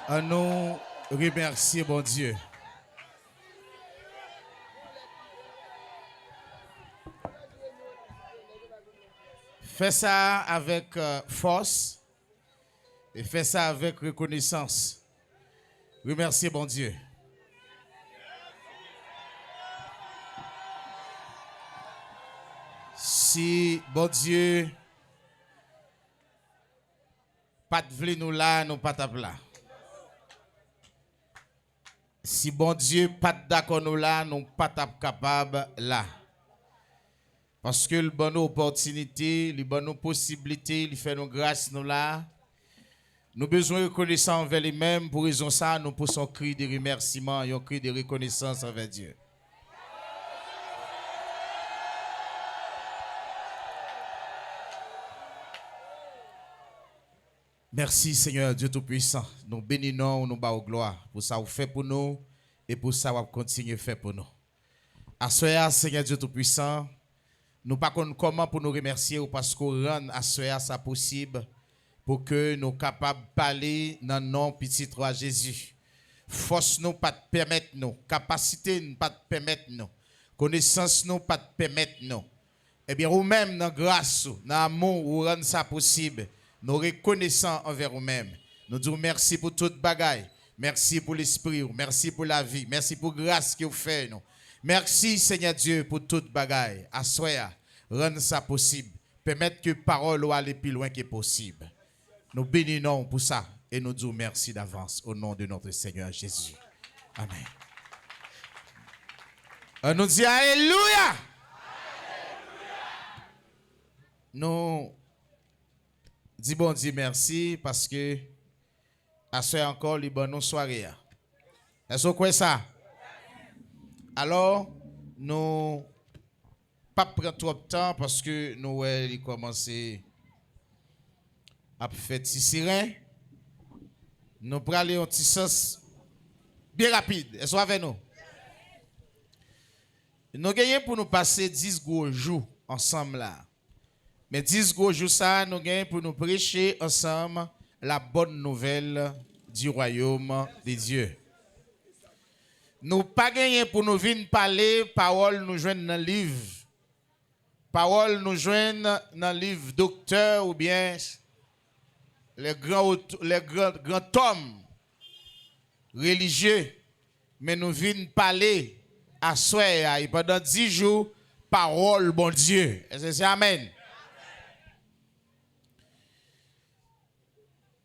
À nous remercier, bon Dieu. Fais ça avec force et fais ça avec reconnaissance. Remerciez, bon Dieu. Si, bon Dieu, pas de vle nous là, nous pas tap là. Si bon Dieu pas d'accord nous là, nous pas tap capable là. Parce que le bon opportunité, le bon possibilité, il fait nos grâces nous là. Nous besoin de reconnaissance envers lui-même. Pour raison ça, nous poussons cri de remerciement et un cri de reconnaissance envers Dieu. Merci Seigneur Dieu Tout-Puissant. Nous bénissons, nous bas gloire pour ça vous fait pour nous et pour ça vous continuez faire pour nous. À ce Seigneur Dieu Tout-Puissant, nous ne savons pas comment pour nous remercier ou parce qu'on rend à ce ça possible pour que nous capables de parler dans le nom petit roi Jésus. Force nous pas de permettre nous, capacité nous pas de permettre nous, connaissance nous pas de permettre nous. Eh bien, vous-même, dans grâce, dans l'amour, vous rendez ça possible. Nous reconnaissons envers vous-même. Nous disons merci pour toute bagaille. Merci pour l'esprit. Merci pour la vie. Merci pour la grâce que vous faites. Merci, Seigneur Dieu, pour toute bagaille. Assoya, rendre ça possible. Permettre que parole aille plus loin que possible. Nous bénissons pour ça. Et nous disons merci d'avance au nom de notre Seigneur Jésus. Amen. On nous dit Alléluia. Nous disons bon Dieu merci parce que à ce encore les bonnes soirées. Est-ce que quoi ça? Alors, nous pas prendre trop de temps parce que nous allons commencer à faire petit sirène. Nous prenons aller un petit sens bien rapide. Est-ce que avec nous? Nous gagnons pour nous passer 10 gros jours ensemble là. Mais 10 gros jours ça, nous gagnons pour nous prêcher ensemble la bonne nouvelle du royaume de Dieu. Nous pas gagné pour nous venir parler, parole nous joindre dans le livre. Parole nous joindre dans le livre docteur ou bien les grands hommes religieux. Mais nous venons parler à soi et pendant 10 jours, parole bon Dieu. Est-ce que c'est Amen?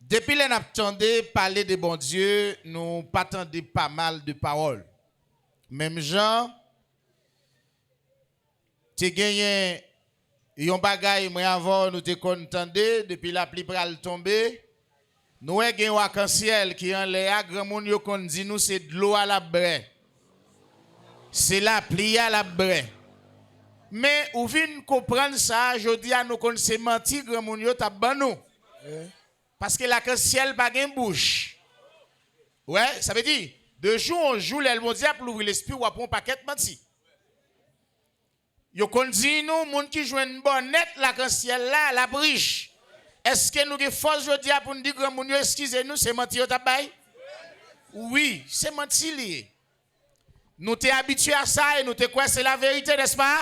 Depuis que nous attendons parler de bon Dieu, nous attendons pas mal de paroles. Même Jean, tu as gagné un bagage, moi avant, nous te contendé, depuis la pluie pral tomber. Nous avons gagné un arc-en-ciel qui est en l'air, grand monde yo kon dit nous c'est de l'eau à la braie. C'est la pluie à la braie. Mais ou vinn comprendre ça, je dis à nous qu'on se menti, grand monde yo t'a ban nous. Parce que l'arc-en-ciel n'a pas de bouche. Ouais, ça veut dire, de jour en jour, l'elle mondiale pour ouvrir l'esprit ou pour un paquet de menti. Yo kon dit nous, moun qui joue une bonne net, l'arc-en-ciel là, la briche. Est-ce que nous avons force aujourd'hui pour nous dire que nous excusez-nous, c'est menti au tabac? Oui, c'est menti lié. Nous t'es habitués à ça et nous t'es quoi, c'est la vérité, n'est-ce pas?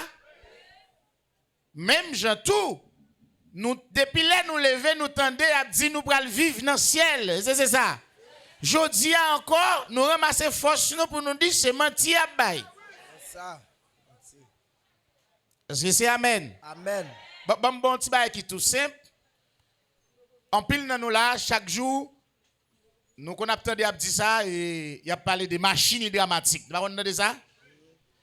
Même Jean tout. Nous, depuis là, nous lever, nous tendez à dire nous pral vivre dans le ciel. C'est ça. Jodi encore, nous ramasser force nous pour nous dire c'est menti à bail. C'est ça. Est-ce que c'est Amen? Amen. Bon petit bail qui est tout simple. En pile dans nous là, chaque jour, nous qu'on a entendu à dire ça et il a parlé de machines hydramatiques. Vous avez entendu ça?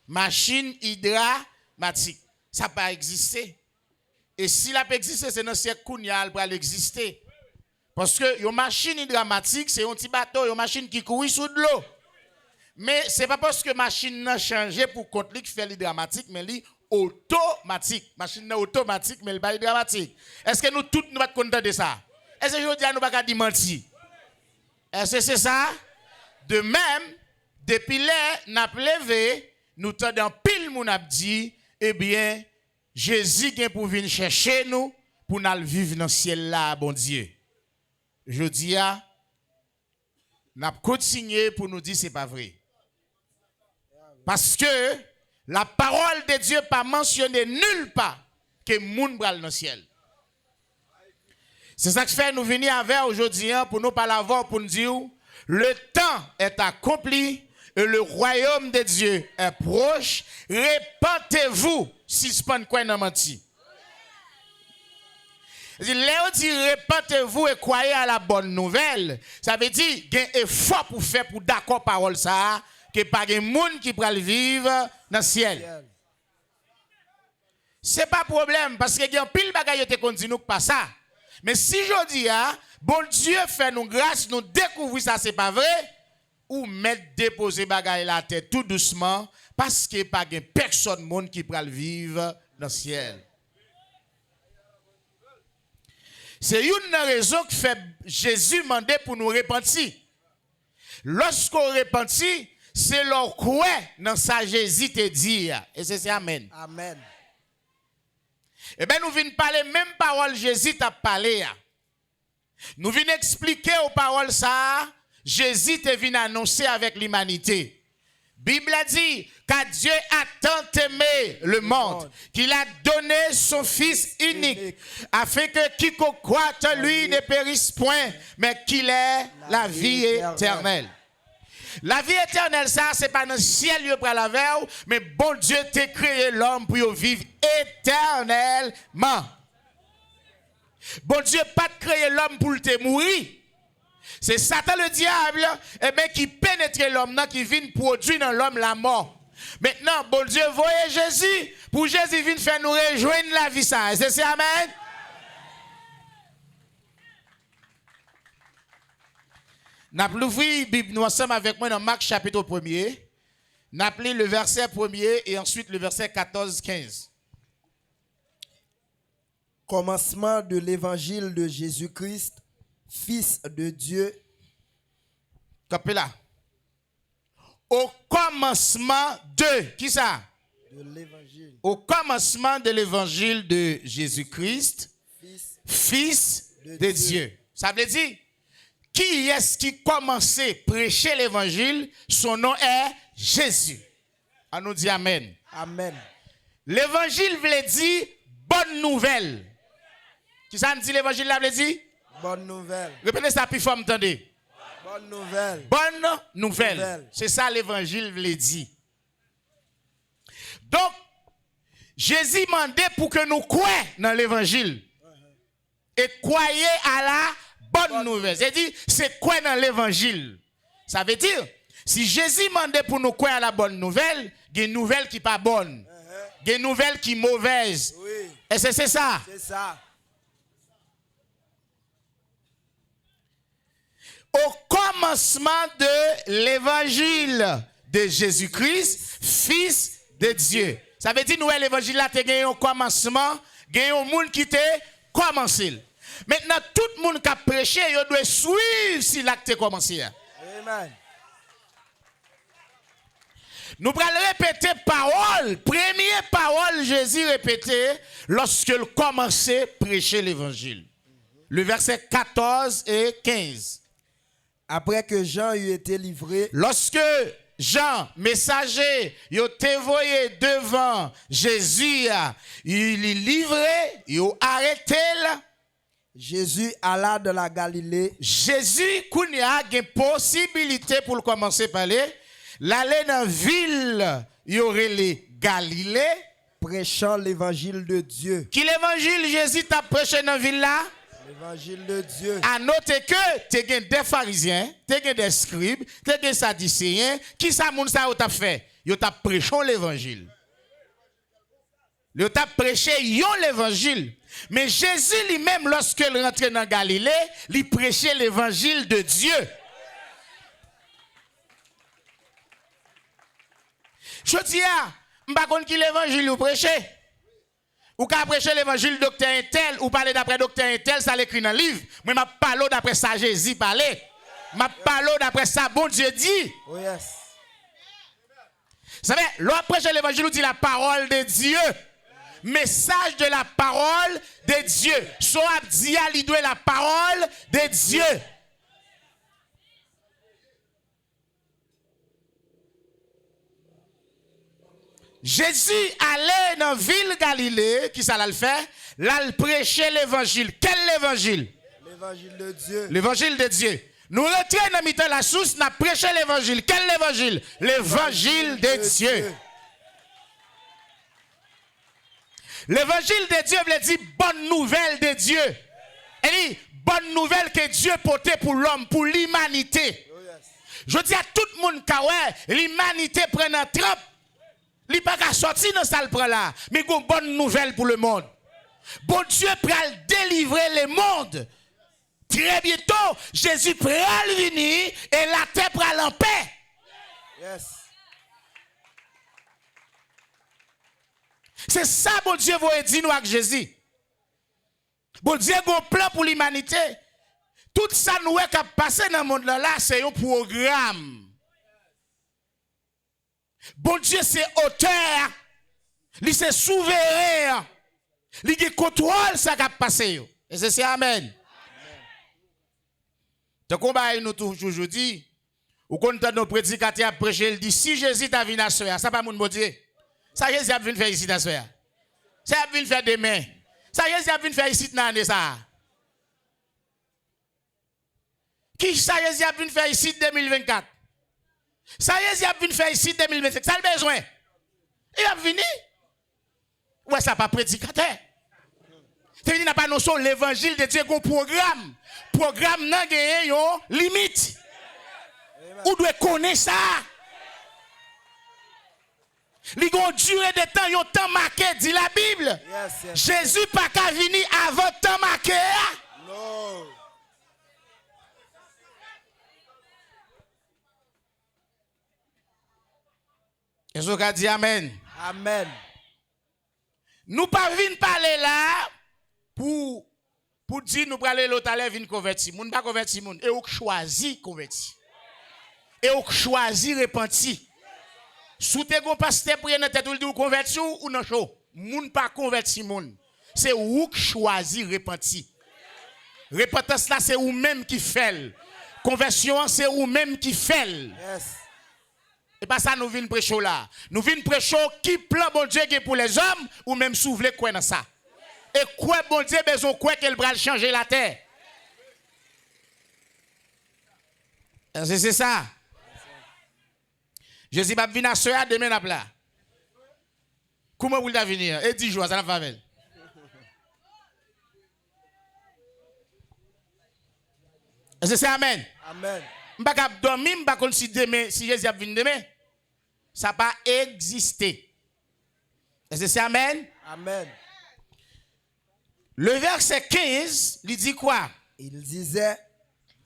Machine hydramatique. Ça n'a pas existé. Et si la peut exister, c'est dans le siècle Kounyal pour exister. Parce que une machine hydramatique, c'est un petit bateau, une machine qui court sous de l'eau. Mais ce n'est pas parce que la machine a changé pour contre qui fait l'hydramatique, mais elle automatique. Machine est automatique, mais elle n'est pas hydramatique. Est-ce que nous tous nous sommes contents de ça? Est-ce que je dis à nous ne pas dire mentir? Est-ce que c'est ça? De même, depuis là, nous avons levé, nous avons pile mon dit, eh bien, Jésus vient pour venir chercher nous, pour nous vivre dans le ciel là, bon Dieu. Je dis à, n'a continué pour nous dire c'est pas vrai. Parce que la parole de Dieu pas mentionné nulle part que moun bral dans le ciel. C'est ça que fait nous venir avec aujourd'hui pour nous parler avant pour nous dire le temps est accompli et le royaume de Dieu est proche. Répentez-vous si ce n'est pas menti. Léo dit répentez-vous et croyez à la bonne nouvelle. Ça veut dire qu'il y a un effort pour faire pour d'accord parole ça que pas de monde qui peut vivre dans le ciel. C'est pas problème parce que il y a pile bagaille qui continue pas ça. Mais si je dis bon Dieu fait nous grâce nous découvrir ça c'est pas vrai ou mettre déposer bagaille la tête tout doucement parce que pas de personne monde qui peut vivre dans le ciel. C'est une raison que fait Jésus demandé pour nous repentir. Lorsqu'on repentit, c'est leur quoi dans sa Jésus te dire. Et c'est amen. Amen. Eh bien, nous venons parler même parole Jésus t'a parlé. Nous venons expliquer aux paroles ça, Jésus te vient annoncer avec l'humanité. Bible a dit car Dieu a tant aimé le monde qu'il a donné son Fils unique afin que quiconque croit en lui ne périsse point, mais qu'il ait la vie éternelle. La vie éternelle, ça, c'est pas dans le ciel pour la veille, mais bon Dieu t'a créé l'homme pour vivre éternellement. Bon Dieu pas créé l'homme pour te mourir. C'est Satan le diable qui pénètre l'homme, qui vient produire dans l'homme la mort. Maintenant, bon Dieu voyait Jésus, pour Jésus vient faire nous rejoindre la vie. Ça. C'est amen? Nous avons ouvert la Bible, nous ensemble avec moi dans Marc chapitre 1er. Nous avons lu le verset 1er et ensuite le verset 14-15. Commencement de l'évangile de Jésus-Christ, Fils de Dieu. Capé là. Au commencement de, qui ça? De l'évangile. Au commencement de l'évangile de Jésus-Christ, Fils de Dieu. Ça veut dire, qui est-ce qui commençait à prêcher l'évangile? Son nom est Jésus. On nous dit amen. Amen. L'évangile veut dire bonne nouvelle. Qui ça nous dit l'évangile là veut dire? Bonne nouvelle. Répétez ça plus fort, m'entendez? Bonne nouvelle. Bonne nouvelle. C'est ça l'évangile veut dire. Donc, Jésus demandait pour que nous croyions dans l'évangile. Et croyez à la bonne nouvelle. C'est-à-dire, c'est quoi dans l'évangile? Ça veut dire, si Jésus demandait pour nous croire à la bonne nouvelle, il y a une nouvelle qui n'est pas bonne. Il y a une nouvelle qui est mauvaise. Oui. Et c'est ça. C'est ça. Au commencement de l'évangile de Jésus-Christ, Fils de Dieu. Ça veut dire, nous, l'évangile là, tu as un commencement, tu as un monde qui t'a commencé. Maintenant, tout le monde qui a prêché, il doit suivre si l'acte a commencé. Amen. Nous allons répéter parole. Première parole, Jésus répétait lorsque il commençait à prêcher l'évangile. Le verset 14 et 15. Après que Jean eut été livré, lorsque Jean, messager, il a envoyé devant Jésus, il est livré, il a arrêté là. Jésus alla de la Galilée. Jésus, il y a une possibilité pour commencer à parler, l'aller dans la ville, il y aurait les Galilée, prêchant l'évangile de Dieu. Qui l'évangile Jésus t'a prêché dans la ville là? L'évangile de Dieu. À noter que tu as des pharisiens, tu as des scribes, tu as des sadducéens. Qui ça moun ça t'a fait? Yo t'a prêché l'évangile. Yo t'a prêché l'évangile. Mais Jésus lui-même, lorsqu'il rentrait dans Galilée, il prêchait l'évangile de Dieu. Je dis, je ne sais pas qui l'évangile ou prêcher. Ou qu'à prêcher l'évangile docteur Intel, ou parler d'après docteur Intel, ça l'écrit dans le livre. Mais je parle d'après ça Jésus parlait. Je parle d'après ça bon Dieu dit. Oh yes. Vous savez, l'on prêche l'évangile, on dit la parole de Dieu. Message de la parole de Dieu. Soit dit, il doit la parole de Dieu. Jésus allait dans la ville Galilée, qui ça l'a fait? Là, il prêchait l'évangile. Quel évangile? L'évangile de Dieu. L'évangile de Dieu. Nous rentrons dans mi-temps la source, nous prêché l'évangile. Quel évangile? L'évangile de Dieu. L'évangile de Dieu veut dire bonne nouvelle de Dieu. Et dit bonne nouvelle que Dieu portait pour l'homme, pour l'humanité. Oh, yes. Je dis à tout le monde que l'humanité prend un trempe. Il n'est pas qu'à sortir dans ça là, mais une bonne nouvelle pour le monde. Bon Dieu prend délivrer le monde. Très bientôt, Jésus prend venir et la terre prend en paix. Yes. C'est ça, bon Dieu, vous dire nous avec Jésus. Bon Dieu, a un plan pour l'humanité. Tout ça, nous qui a passé dans le monde là, c'est un programme. Bon Dieu, c'est auteur. Il c'est souverain. Il contrôle ça qui a passé. Et c'est Amen. Donc, on nous toujours dit, ou quand nos prédicateurs prêcher, il dit si Jésus t'a venu à soya, ça pas mon bon Dieu. Ça Jésus a venu faire ici à soya. Ça a venu faire demain. Ça Jésus a venu faire ici dans l'année ça. Qui ça Jésus a venu faire ici 2024? Ça Jésus a venu faire ici 2025. Ça le besoin. Il a venu. Ouais, ça pas prédicateur. C'est dit n'a pas notion l'évangile de Dieu qu'on programme. Programme n'a gagné yon limite. Ou doit connaître ça. Li gon durée de temps yon temps marqué dit la Bible. Yes, yes. Jésus pas qu'à venir avant temps marqué. No. Est-ce qu'on dit amen? Amen. Nous pas venir parler là pour dire nous parler l'autre à l'heure venir convertir. Moun pas convertir moun et ou choisi convertir. Et ou choisi repentir. Sous te gon pasteur pour dans tête ou dit convertir ou non chaud. Moun pas convertir moun. C'est ou choisi repentir. Repentance là c'est ou même qui fait. Conversion c'est ou même qui fait. Yes. Et pas ça nous venons prêcher là. Nous venons prêcher qui plan bon Dieu qui pour les hommes ou même s'ouvrir quoi dans ça. Et quoi bon Dieu besoin quoi qu'elle va changer la terre. C'est ça. Jésus va venir à soya demain là. Comment vous allez venir? Et 10 jours ça la favelle. C'est amen. Amen. Je ne vais pas dormir, je ne vais pas considérer si Jésus va venir demain. Ça n'a pas existé. Est-ce que c'est amen? Amen. Le verset 15, il dit quoi? Il disait,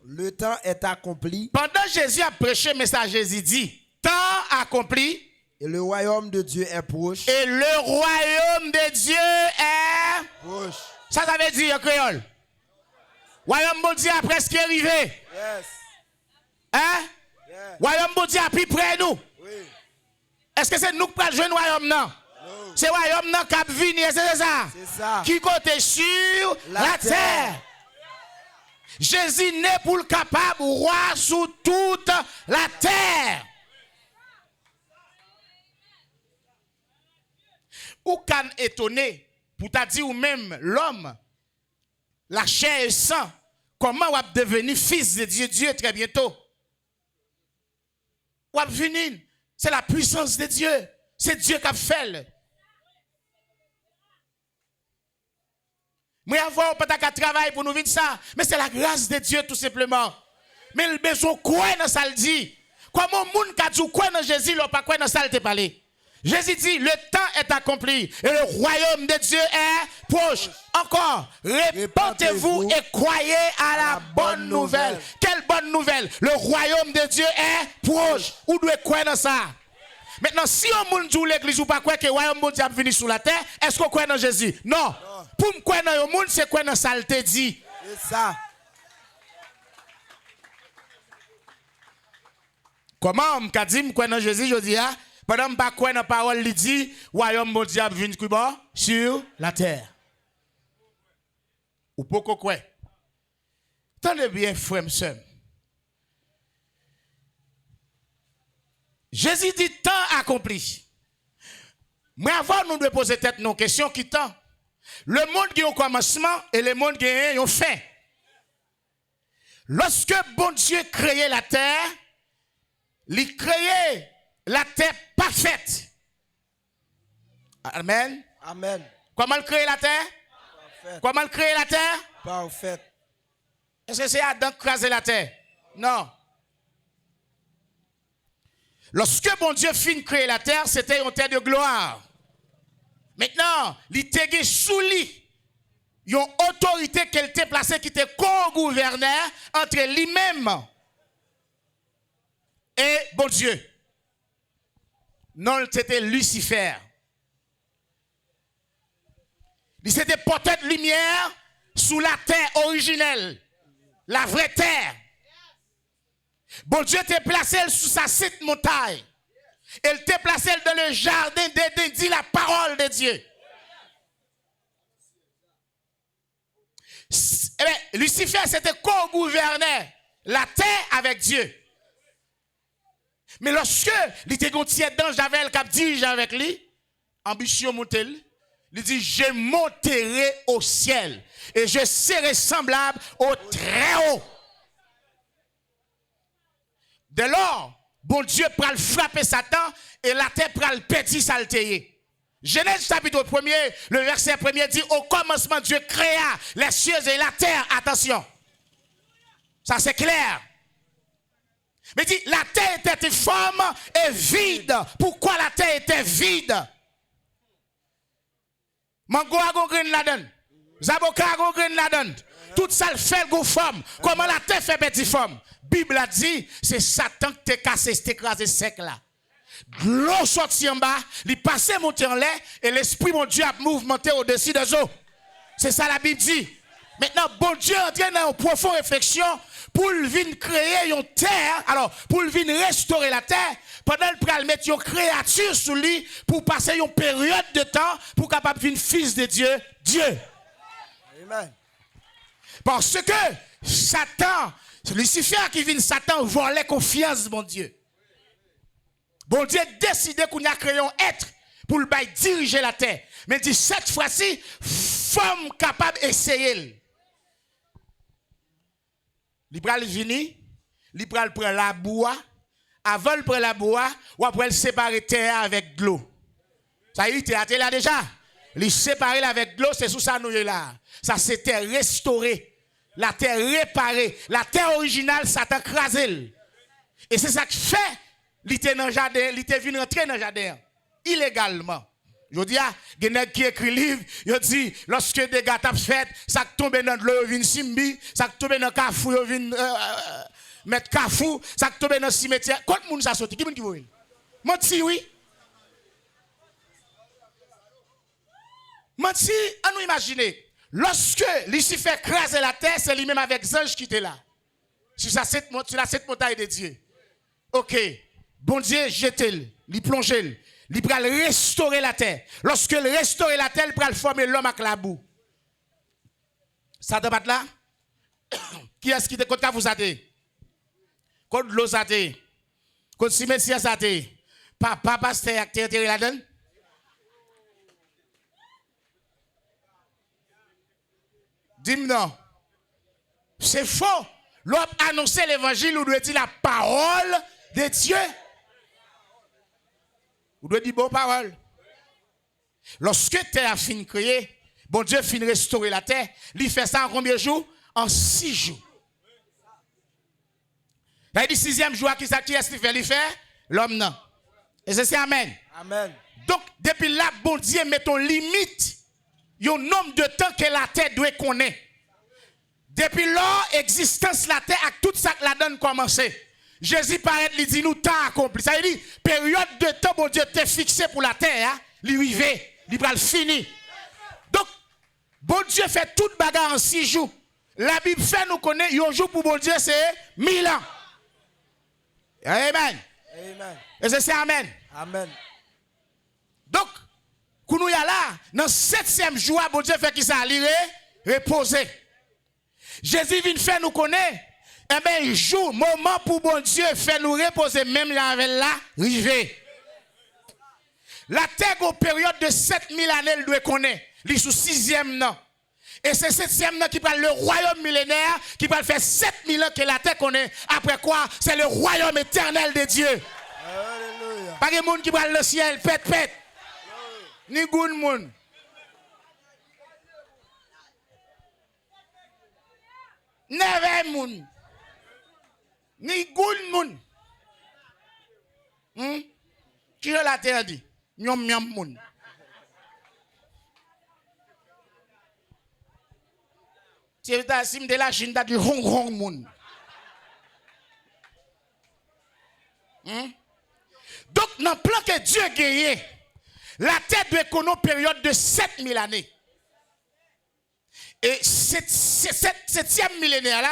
le temps est accompli. Pendant Jésus a prêché le message, Jésus dit, temps accompli. Et le royaume de Dieu est proche. Et le royaume de Dieu est Proche. Ça veut dire en créole. Royaume de Dieu est presque arrivé. Yes. Hein? Yeah. Royaume de Dieu est plus près de nous. Oui. Est-ce que c'est nous qui prenons le royaume non? No. C'est le royaume non qui a venu, c'est ça? C'est ça. Qui compte sur la terre. Jésus n'est pour le capable roi sous toute la terre. Ou can étonné pour t'a dit ou même l'homme, la chair et sang, comment on va devenir fils de Dieu, Dieu très bientôt. Ou va venir, c'est la puissance de Dieu, c'est Dieu qui a fait. Moi, avoir pas qu'à travailler pour nous vivre ça, mais c'est la grâce de Dieu tout simplement. Mais le besoin quoi dans ça le dit. Comment monde qui dit quoi dans Jésus, il pas quoi dans ça le te parler. Jésus dit, le temps est accompli et le royaume de Dieu est proche. Encore, répentez-vous et croyez à la bonne nouvelle. Quelle bonne nouvelle? Le royaume de Dieu est proche. Où doit croire dans ça? Maintenant, si on dit que l'église ou pas croire que le royaume de Dieu a venu sur la terre, est-ce qu'on croit dans Jésus? Non. Pour me croire dans le monde, c'est quoi dans ça le te dit? C'est ça. Comment on me dit croire dans Jésus, je dis, pendant que je ne crois pas dans la parole, il dit, le royaume de Dieu a venu sur la terre. Ou pourquoi quoi? Tenez bien, frère, monsieur. Jésus dit temps accompli. Mais avant, nous devons poser tête nos questions qui tant. Le monde qui a un commencement et le monde qui a un fin. Lorsque bon Dieu créait la terre, il créait la terre parfaite. Amen. Amen. Comment il crée la terre? Parfait. Comment il crée la terre? Parfait. Est-ce que c'est Adam qui crase la terre? Non. Lorsque bon Dieu finit de créer la terre, c'était une terre de gloire. Maintenant, il était sous lui. Une autorité qu'elle était placée qui était co-gouverneur entre lui-même et bon Dieu. Non, c'était Lucifer. Il s'était porté de lumière sous la terre originelle, la vraie terre. Bon Dieu t'a placé sous sa petite montagne. Elle t'a placé dans le jardin d'Éden, dit la parole de Dieu. Lucifer, c'était co-gouverneur la terre avec Dieu. Mais lorsque il était gontier d'ange avec elle, qui dirige avec lui, ambition montel, il dit, je monterai au ciel et je serai semblable au très haut. Dès lors, bon Dieu pral frapper Satan et la terre pral pétir saleté. Genèse chapitre 1er, le verset 1er dit, au commencement Dieu créa les cieux et la terre. Attention. Ça c'est clair. Mais dit, la terre était informe et vide. Pourquoi la terre était vide? Mango a gon green la donne. Zaboka a gon green la donne. Tout ça le fait go forme. Comment la terre fait petit forme? Bible a dit, c'est Satan qui t'a cassé, t'es écrasé sec là. L'eau sortit en bas, il passait monter en l'air et l'esprit mon Dieu a mouvementé au-dessus des eaux. C'est ça la Bible dit. Maintenant, bon Dieu entraîne dans une profonde réflexion pour venir créer une terre, alors pour venir restaurer la terre, pendant qu'il va mettre une créature sous lui pour passer une période de temps pour capable devenir fils de Dieu, Dieu. Amen. Parce que Satan, Lucifer qui vient Satan volait confiance, mon Dieu. Bon Dieu décidé qu'on a créé un être pour le diriger la terre. Mais dit cette fois-ci, femme capable d'essayer. Il va venir, il va prendre la bois, avant de prendre la bois, ou après le séparer terre avec de l'eau. Ça y est, tu es là déjà. Il séparer avec de l'eau, c'est sous ça nous là. Ça c'était restauré. La terre réparée. La terre originale, ça t'a crasé. Et c'est ça qui fait, il était dans le jardin, il était venu rentrer dans le jardin. Illégalement. Je dis, il y a des qui écrit livre, il dit, lorsque des gars tapent fait, ça tombe dans l'eau, il vient simbi, ça tombe dans le cafou, il vient mettre cafou, ça tombe dans le cimetière. Quand le monde ça saute, qui est-ce qui veut? Menti, oui. Menti, on nous imagine. Lorsque Lucifer crase la terre, c'est lui-même avec les anges qui étaient là. Sur la sept montagne de Dieu. Ok. Bon Dieu, jetez-le, il plonge-le. Il va restaurer la terre. Lorsque il restaure la terre, il va former l'homme avec la boue. Ça te bat là? Qui est-ce qui te compte vous a dit? Contre l'eau ça dit? Contre cimetière ça dit? Papa, pasteur, acteur, là-dedans? Dis-moi non. C'est faux. L'homme annonce l'évangile, ou doit dire la parole de Dieu. Ou doit dire bonne parole. Lorsque terre a fini de créer, bon Dieu finit de restaurer la terre, il fait ça en combien de jours? En 6 jours. Il dit 6e jour, qui est-ce qu'il fait? Il fait l'homme non. Et c'est Amen. Amen. Donc, depuis là, bon Dieu met une limite. Il y a un nombre de temps que la terre doit connaître. Depuis là, l'existence de la terre, avec tout ça que la donne commencé. Jésus paraît, il dit, nous temps accompli. Ça veut dire, période de temps, bon Dieu t'est fixé pour la terre, hein? Il arrive, il va le finir. Donc, bon Dieu fait toute bagarre en 6 jours. La Bible fait nous connaître, un jour pour bon Dieu, c'est 1000 ans. Amen. Amen. Et c'est Amen. Amen. Donc, quand nous y a là, dans le 7e jour, bon Dieu fait qu'il s'allie reposer. Jésus vient faire nous connaître. Eh bien, jour, moment pour bon Dieu faire nous reposer, même là avec là, rivé. La terre, en période de 7000 années, elle doit connaître. Elle est sous 6e an. Et c'est 7e an qui parle le royaume millénaire, qui va faire 7000 ans que la terre connaît. Après quoi, c'est le royaume éternel de Dieu. Alléluia. Pas de monde qui parle le ciel, pète. Ni goun moun. Neve moun. Ni goun moun. Qui est la terre dit? Nyom nyom moun. Si de la Chine, t'as du hong hong moun. Donc, dans le plan que Dieu a gagné, la terre doit connaître une période de 7000 années. Et cette 7e millénaire là,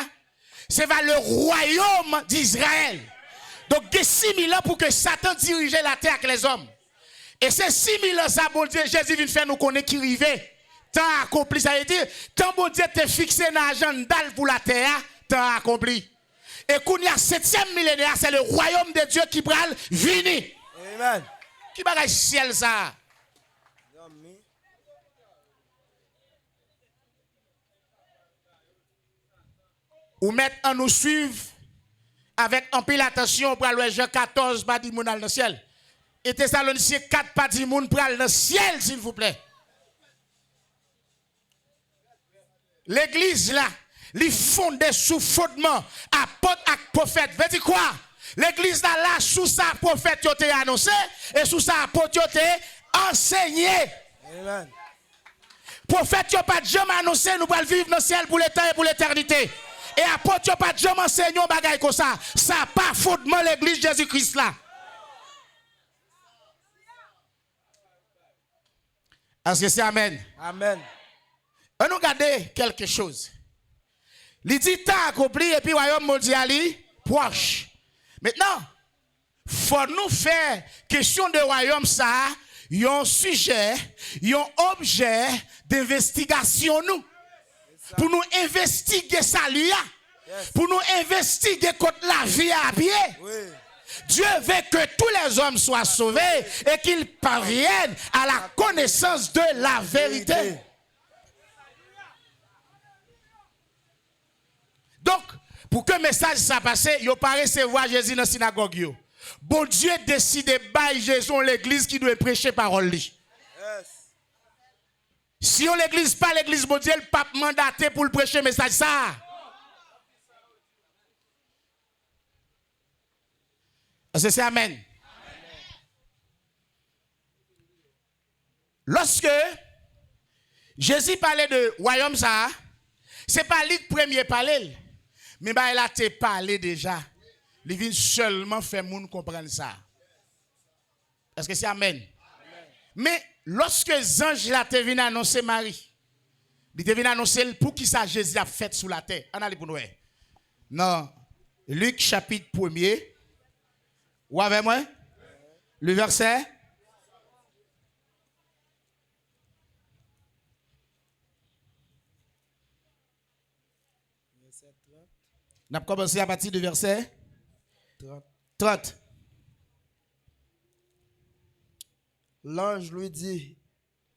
c'est vers le royaume d'Israël. Donc, il y a 6000 ans pour que Satan dirige la terre avec les hommes. Et c'est 6000 ans, ça, bon Dieu, Jésus vient faire nous connaître qui arrivait. Tant accompli, ça veut dire, quand bon Dieu t'es fixé dans l'agenda pour la terre, tant accompli. Et qu'on y a 7e millénaire, c'est le royaume de Dieu qui pral venir. Amen. Qui bagaille ciel ça? Ou mettre en nous suivre avec un pile attention pour aller Jean 14 pas dit moun dans le ciel. Et Thessaloniciens 4 pas dit moun pour aller dans le ciel s'il vous plaît. L'église là, li fondée sous fondement apôtre et prophète. Veut dire quoi? L'église là sous ça prophète yo te annoncé et sous ça apôtre yo te enseigné. Amen. Prophète yo pas jamais annoncé nous allons vivre dans le ciel pour l'éternité et pour l'éternité. Et apôtre yo pas jamais enseigné bagay comme ça. Ça pas fondement l'église Jésus-Christ là. Est-ce que c'est amen? Amen. On nous regarde quelque chose. Il dit tant accompli et puis le royaume mondial proche. Maintenant, il faut nous faire question de royaume ça, un sujet, un objet d'investigation nous. Pour nous investiguer ça lui, pour nous investiguer contre la vie à pied. Oui. Dieu veut que tous les hommes soient sauvés et qu'ils parviennent à la connaissance de la vérité. Donc, pour que le message soit passé, il n'y a pas recevoir Jésus dans la synagogue. Bon Dieu décide de bailler Jésus l'église qui doit prêcher parole. Yes. Si on l'église pas l'église, bon Dieu, le pape mandaté pour le prêcher le message ça. Est-ce que c'est amen? Amen. Lorsque Jésus parlait de royaume ça, c'est pas lui le premier parler. Mais il a te parlé déjà. Il vient seulement faire moun comprendre ça. Est-ce que c'est amen? Amen? Mais lorsque les anges là te viennent annoncer Marie, ils te viennent annoncer pour qui ça Jésus a fait sous la terre. On allez pour nous. Non. Luc chapitre 1er. Ou avec moi? Le verset. On a commencé à partir du verset 30. L'ange lui dit,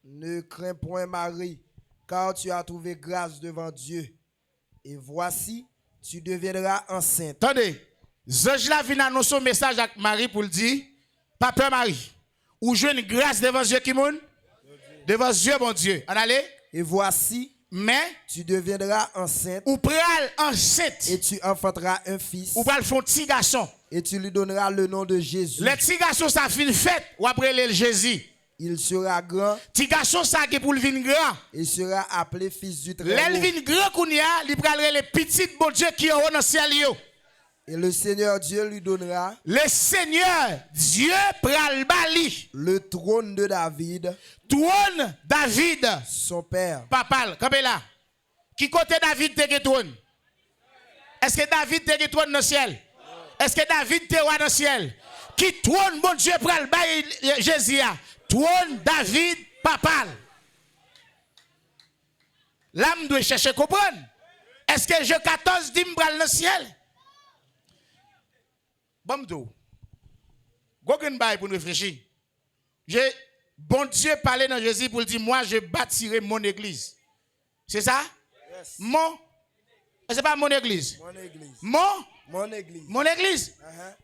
ne crains point Marie, car tu as trouvé grâce devant Dieu. Et voici, tu deviendras enceinte. Attendez, l'ange là vient annoncer un message à Marie pour le dire, pas peur Marie, ou je une grâce devant Dieu qui moun? Devant Dieu, mon Dieu. On allait? Et voici, mais tu deviendras enceinte. Ou pral enceinte. Et tu enfanteras un fils. Ou pral font petit garçon. Et tu lui donneras le nom de Jésus. Le petit garçon ça fin fête ou après le Jésus. Il sera grand. Petit garçon ça qui pour le vin grand. Il sera appelé fils du Très-Haut. Le vin grand kounya, il pral le petit bon Dieu qui est au dans ciel yo. Et le Seigneur Dieu lui donnera. Le Seigneur Dieu pral bali. Le trône de David. Trône David. Son père. Papa, comme là. Qui côté David te trône? Est-ce que David te trône dans le ciel? Est-ce que David te roi dans le ciel? Qui trône bon Dieu pral bali Jésus? Trône David papa. L'âme doit chercher comprendre. Est-ce que Jean 14 dit m'bral dans le ciel? Bon m'dou. Gogen bay pour réfléchir. Bon Dieu parlait dans Jésus pour dire, moi je bâtirai mon église. C'est ça? Yes. Mon? C'est pas mon église. Mon église. Mon église. Mon église?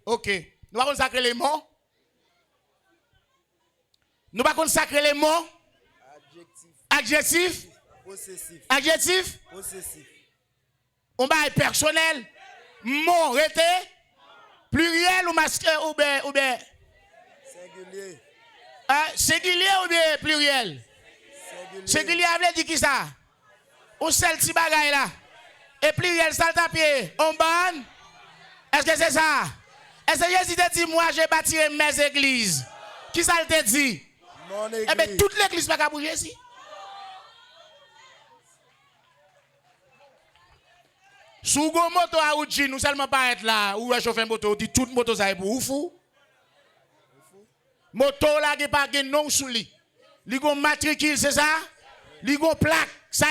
Ok. Nous allons consacrer les mots. Nous allons consacrer les mots. Adjectif. Possessif. Adjectif. Possessif. On va être personnel. Mot, rété. Pluriel ou masculin ou bien. Singulier. Singulier ou bien pluriel? Singulier veut dire qui ça? On seul petit bagaille là. Et pluriel, ça le tapier. On bonne? Est-ce que c'est ça? Est-ce que Jésus te dit, moi, je bâtirai mes églises? Qui ça te dit? Mon église. Eh bien, toute l'église va bouger ici. Sous go moto à Oudji, nous seulement pas être là, ou chauffer moto, dit toute moto ça est pour fou. Moto là qui pas gen non sous lui. Li gon matricule, c'est ça? Li gon plaque, ça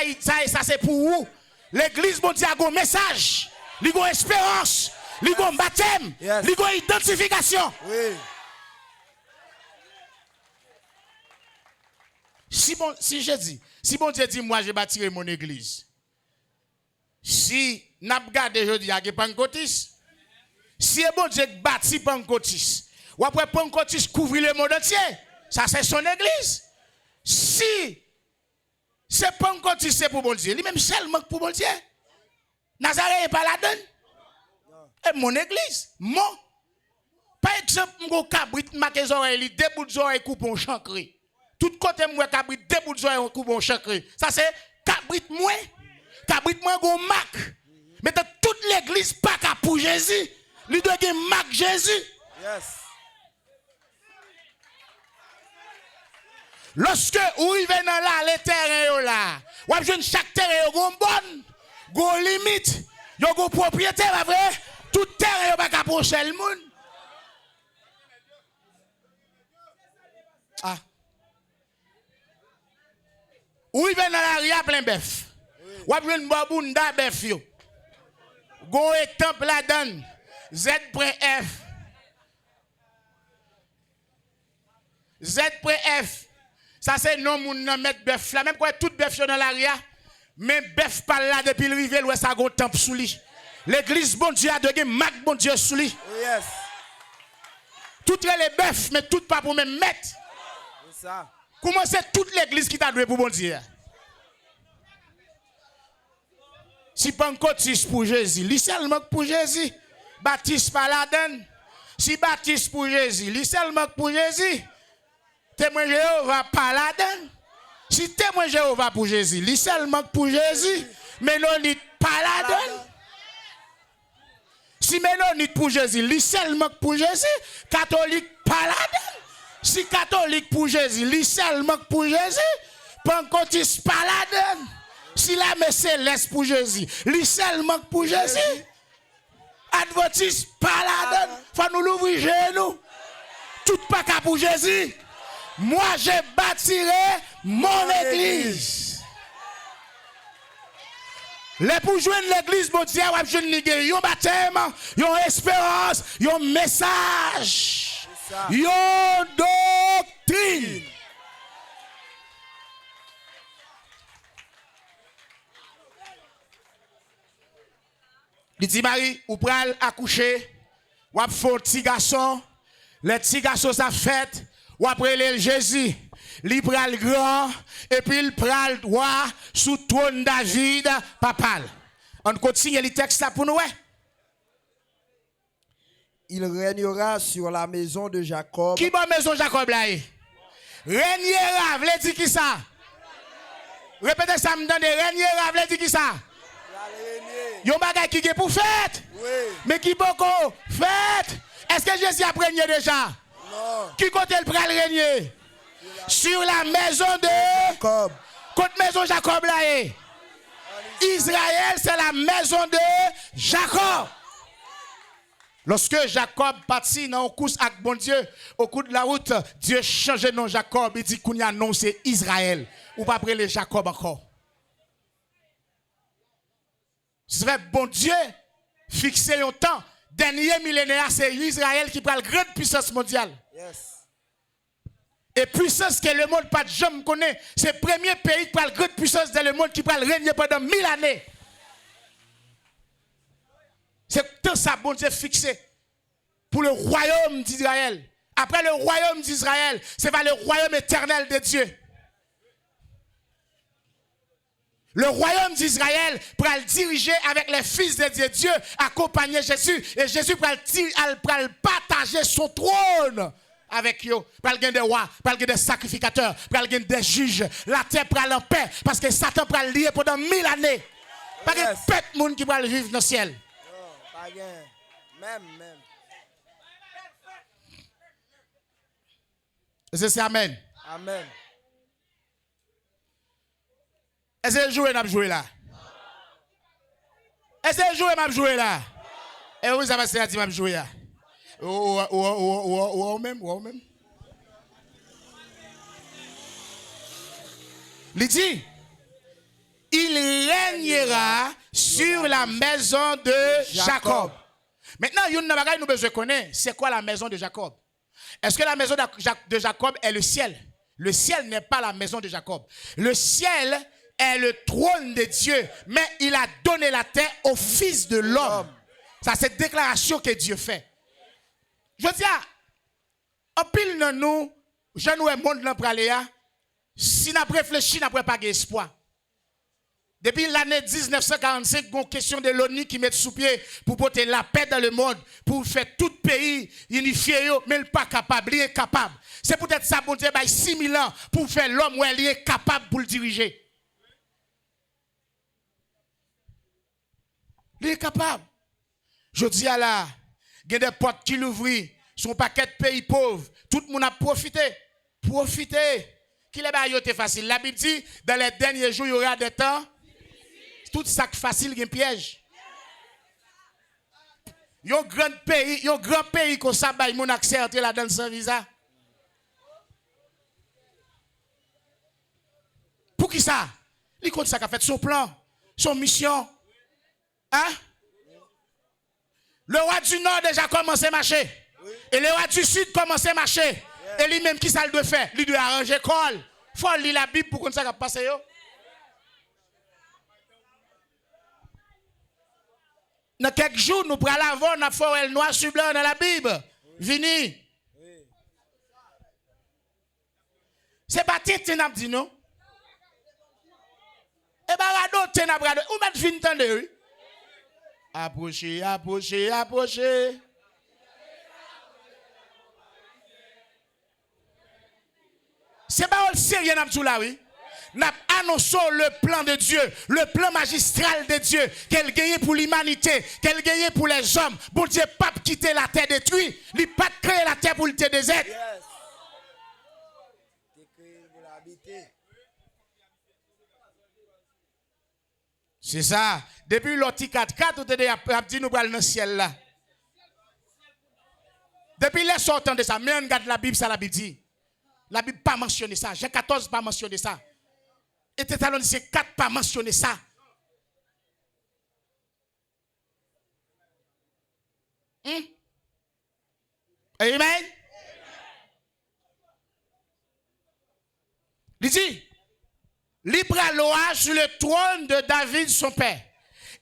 c'est pour vous. L'église bon Dieu a gon message. Li gon espérance, li gon baptême, Yes. li gon identification. Oui. Si je dis, si bon Dieu dit moi je bâtirai mon église. Si n'a regardé aujourd'hui à Pancotis, si bon Dieu bâti Pancotis, ou après Pancotis couvrir le monde entier, ça c'est son église. Si c'est Pancotis c'est pour bon Dieu, lui même seulement pour bon Dieu. Nazareth n'est pas là-dedans. Et mon église, mon. Par exemple, mon cabrit marqué oreilles, deux bouts d'oreilles coupons chancré. Tout côté moi cabrit deux bouts d'oreilles coupons chancré. Ça c'est cabrit moi. Cabrit moi gon marque. Mais dans toute l'église pas qu'à pour Jésus. Lui doit gagner marque Jésus. Yes. Lorsque vous arrivez dans là les terrains là, vous avez chaque terrain gon bonne, gon limite, yo gon propriété pas vrai. Tout terrain yo pas qu'à approcher le monde. Ah. Ou il vient dans la ria plein bœuf. Ou bien une babounda bœuf yo. Gon exemple la donne. Z.F. Z.F. Ça c'est non moun nan mettre bœuf là même quoi tout bœuf dans la ria. Mais bœuf pas là depuis le rivière où ça gon temple sous lui. L'église bon Dieu a de marque bon Dieu sous lui. Yes. Toutes les bœufs mais toutes pas pour même mettre. C'est ça. Comment c'est toute l'église qui t'a doué pour bon Dieu? Si Pancotis pour Jésus, lui seulement pour Jésus. Baptiste pas la donne. Si Baptiste pour Jésus, lui seulement pour Jésus. Témoin Jéhovah pas la donne. Si témoin Jéhovah pour Jésus, lui seulement pour Jésus. Mélonite pas la donne. Si Mélonite pour Jésus, lui seulement pour Jésus. Catholique pas la donne. Si catholique pour Jésus, lui seulement pour Jésus, Pancotis pas la donne. Si la messe céleste pour Jésus, lui seulement pour Jésus, Adventiste pas la donne. Faut nous l'ouvrir genoux. Tout pas qu'à pour Jésus. Moi je bâtirai mon église. Les pour joindre l'église, mon Dieu, vous avez un baptême, une espérance, un message, une doctrine. Il dit Marie, ou pral accoucher, ou ap font petit garçon, les petits garçons ça fait, ou après le Jésus, il pral grand, et puis il pral roi sous trône David, papal. On continue le texte là pour nous. Il régnera sur la maison de Jacob. Qui bon maison Jacob là? Régnera, veut dire qui ça? Répétez ça, me donne régnera, veut dire qui ça? Yon bagay qui est pour fête. Oui. Mais qui beaucoup fête. Est-ce que Jésus a régné déjà? Non. Qui côté le pral régner? Sur la maison de Jacob. Côté maison Jacob là. Israël c'est la maison de Jacob. Lorsque Jacob partit dans une course avec bon Dieu, au cours de la route, Dieu change nom Jacob. Il dit qu'on y a non c'est Israël. Ou pas appeler Jacob encore. Ce serait bon Dieu fixer un temps. Dernier millénaire, c'est Israël qui prend la grande puissance mondiale. Yes. Et puissance que le monde pas de jamais connaît, c'est le premier pays qui a la grande puissance dans le monde qui va régner pendant 1000 années. C'est tout ça, bon Dieu fixé pour le royaume d'Israël. Après le royaume d'Israël, c'est vers le royaume éternel de Dieu. Le royaume d'Israël pourra le diriger avec les fils de Dieu. Dieu accompagner Jésus. Et Jésus pourra le partager son trône avec eux. Pourra le des rois, pourra le des sacrificateurs, pourra le des juges. La terre pourra en paix. Parce que Satan pourra le lier pendant 1000 années. Pas de pète monde qui pourra le vivre dans le ciel. Pas même. C'est amen. Amen. Est-ce que jouer n'a joué là? Est-ce que jouer m'a joué là? Et oui, ça va se dire m'a joué là. Ou même. Il dit, il régnera sur la maison de Jacob. Maintenant, il y a une chose nous besoin connaître, c'est quoi la maison de Jacob? Est-ce que la maison de Jacob est le ciel? Le ciel n'est pas la maison de Jacob. Le ciel est le trône de Dieu, mais il a donné la terre au Fils de l'homme. Ça, c'est une déclaration que Dieu fait. Je dis, en pile de nous, je nous ai monde dans praléa, si nous réfléchissons, nous n'avons pas d'espoir. Depuis l'année 1945, il y a une question de l'ONU qui met sous pied pour porter la paix dans le monde, pour faire tout pays unifié, mais il n'est pas capable, il est capable. C'est peut-être ça, bon Dieu, 6 000 ans pour faire l'homme où il est capable pour le diriger. Il est capable. Je dis à la, il y a des portes qui l'ouvrent, son paquet de pays pauvres, tout le monde a profité. Profitez. Qui est facile. La Bible dit, dans les derniers jours, il y aura des temps. Tout ça facile, il y a un piège. Il y a un grand pays comme ça, il y a accès à entrer là-dedans sans visa. Pour qui ça? Il compte ça qu'a fait son plan, son mission. Hein? Le roi du Nord déjà commencé à marcher. Et le roi du Sud commencé à marcher. Et lui-même, qui ça le doit faire? Il doit arranger l'école. Il faut lire la Bible pour qu'on ça va passer. Dans quelques jours, nous prenons l'avant, nous avons le noir sur blanc dans la Bible. Vini. C'est pas Tintin n'a dit non? Et bien, rado, Tintin n'a pas dit. Où met fin tendre, oui? Approchez. C'est pas le sérieux n'a tout là, oui. Nous annonçons le plan de Dieu, le plan magistral de Dieu, qu'elle gagne pour l'humanité, qu'elle gagne pour les hommes. Bon Dieu, pas quitter la terre détruite, il n'a pas créé la terre pour le désert. C'est ça. Depuis l'autre 4-4, tu as dit nous allons dans le ciel là. Depuis les sortants de ça, mais on regarde la Bible, ça la Bible dit. La Bible n'a pas mentionné ça. Jean 14 n'a pas mentionné ça. Et Thessaloniciens 4 n'a pas mentionné ça. Amen. Il dit, libre à l'oie sur le trône de David son père.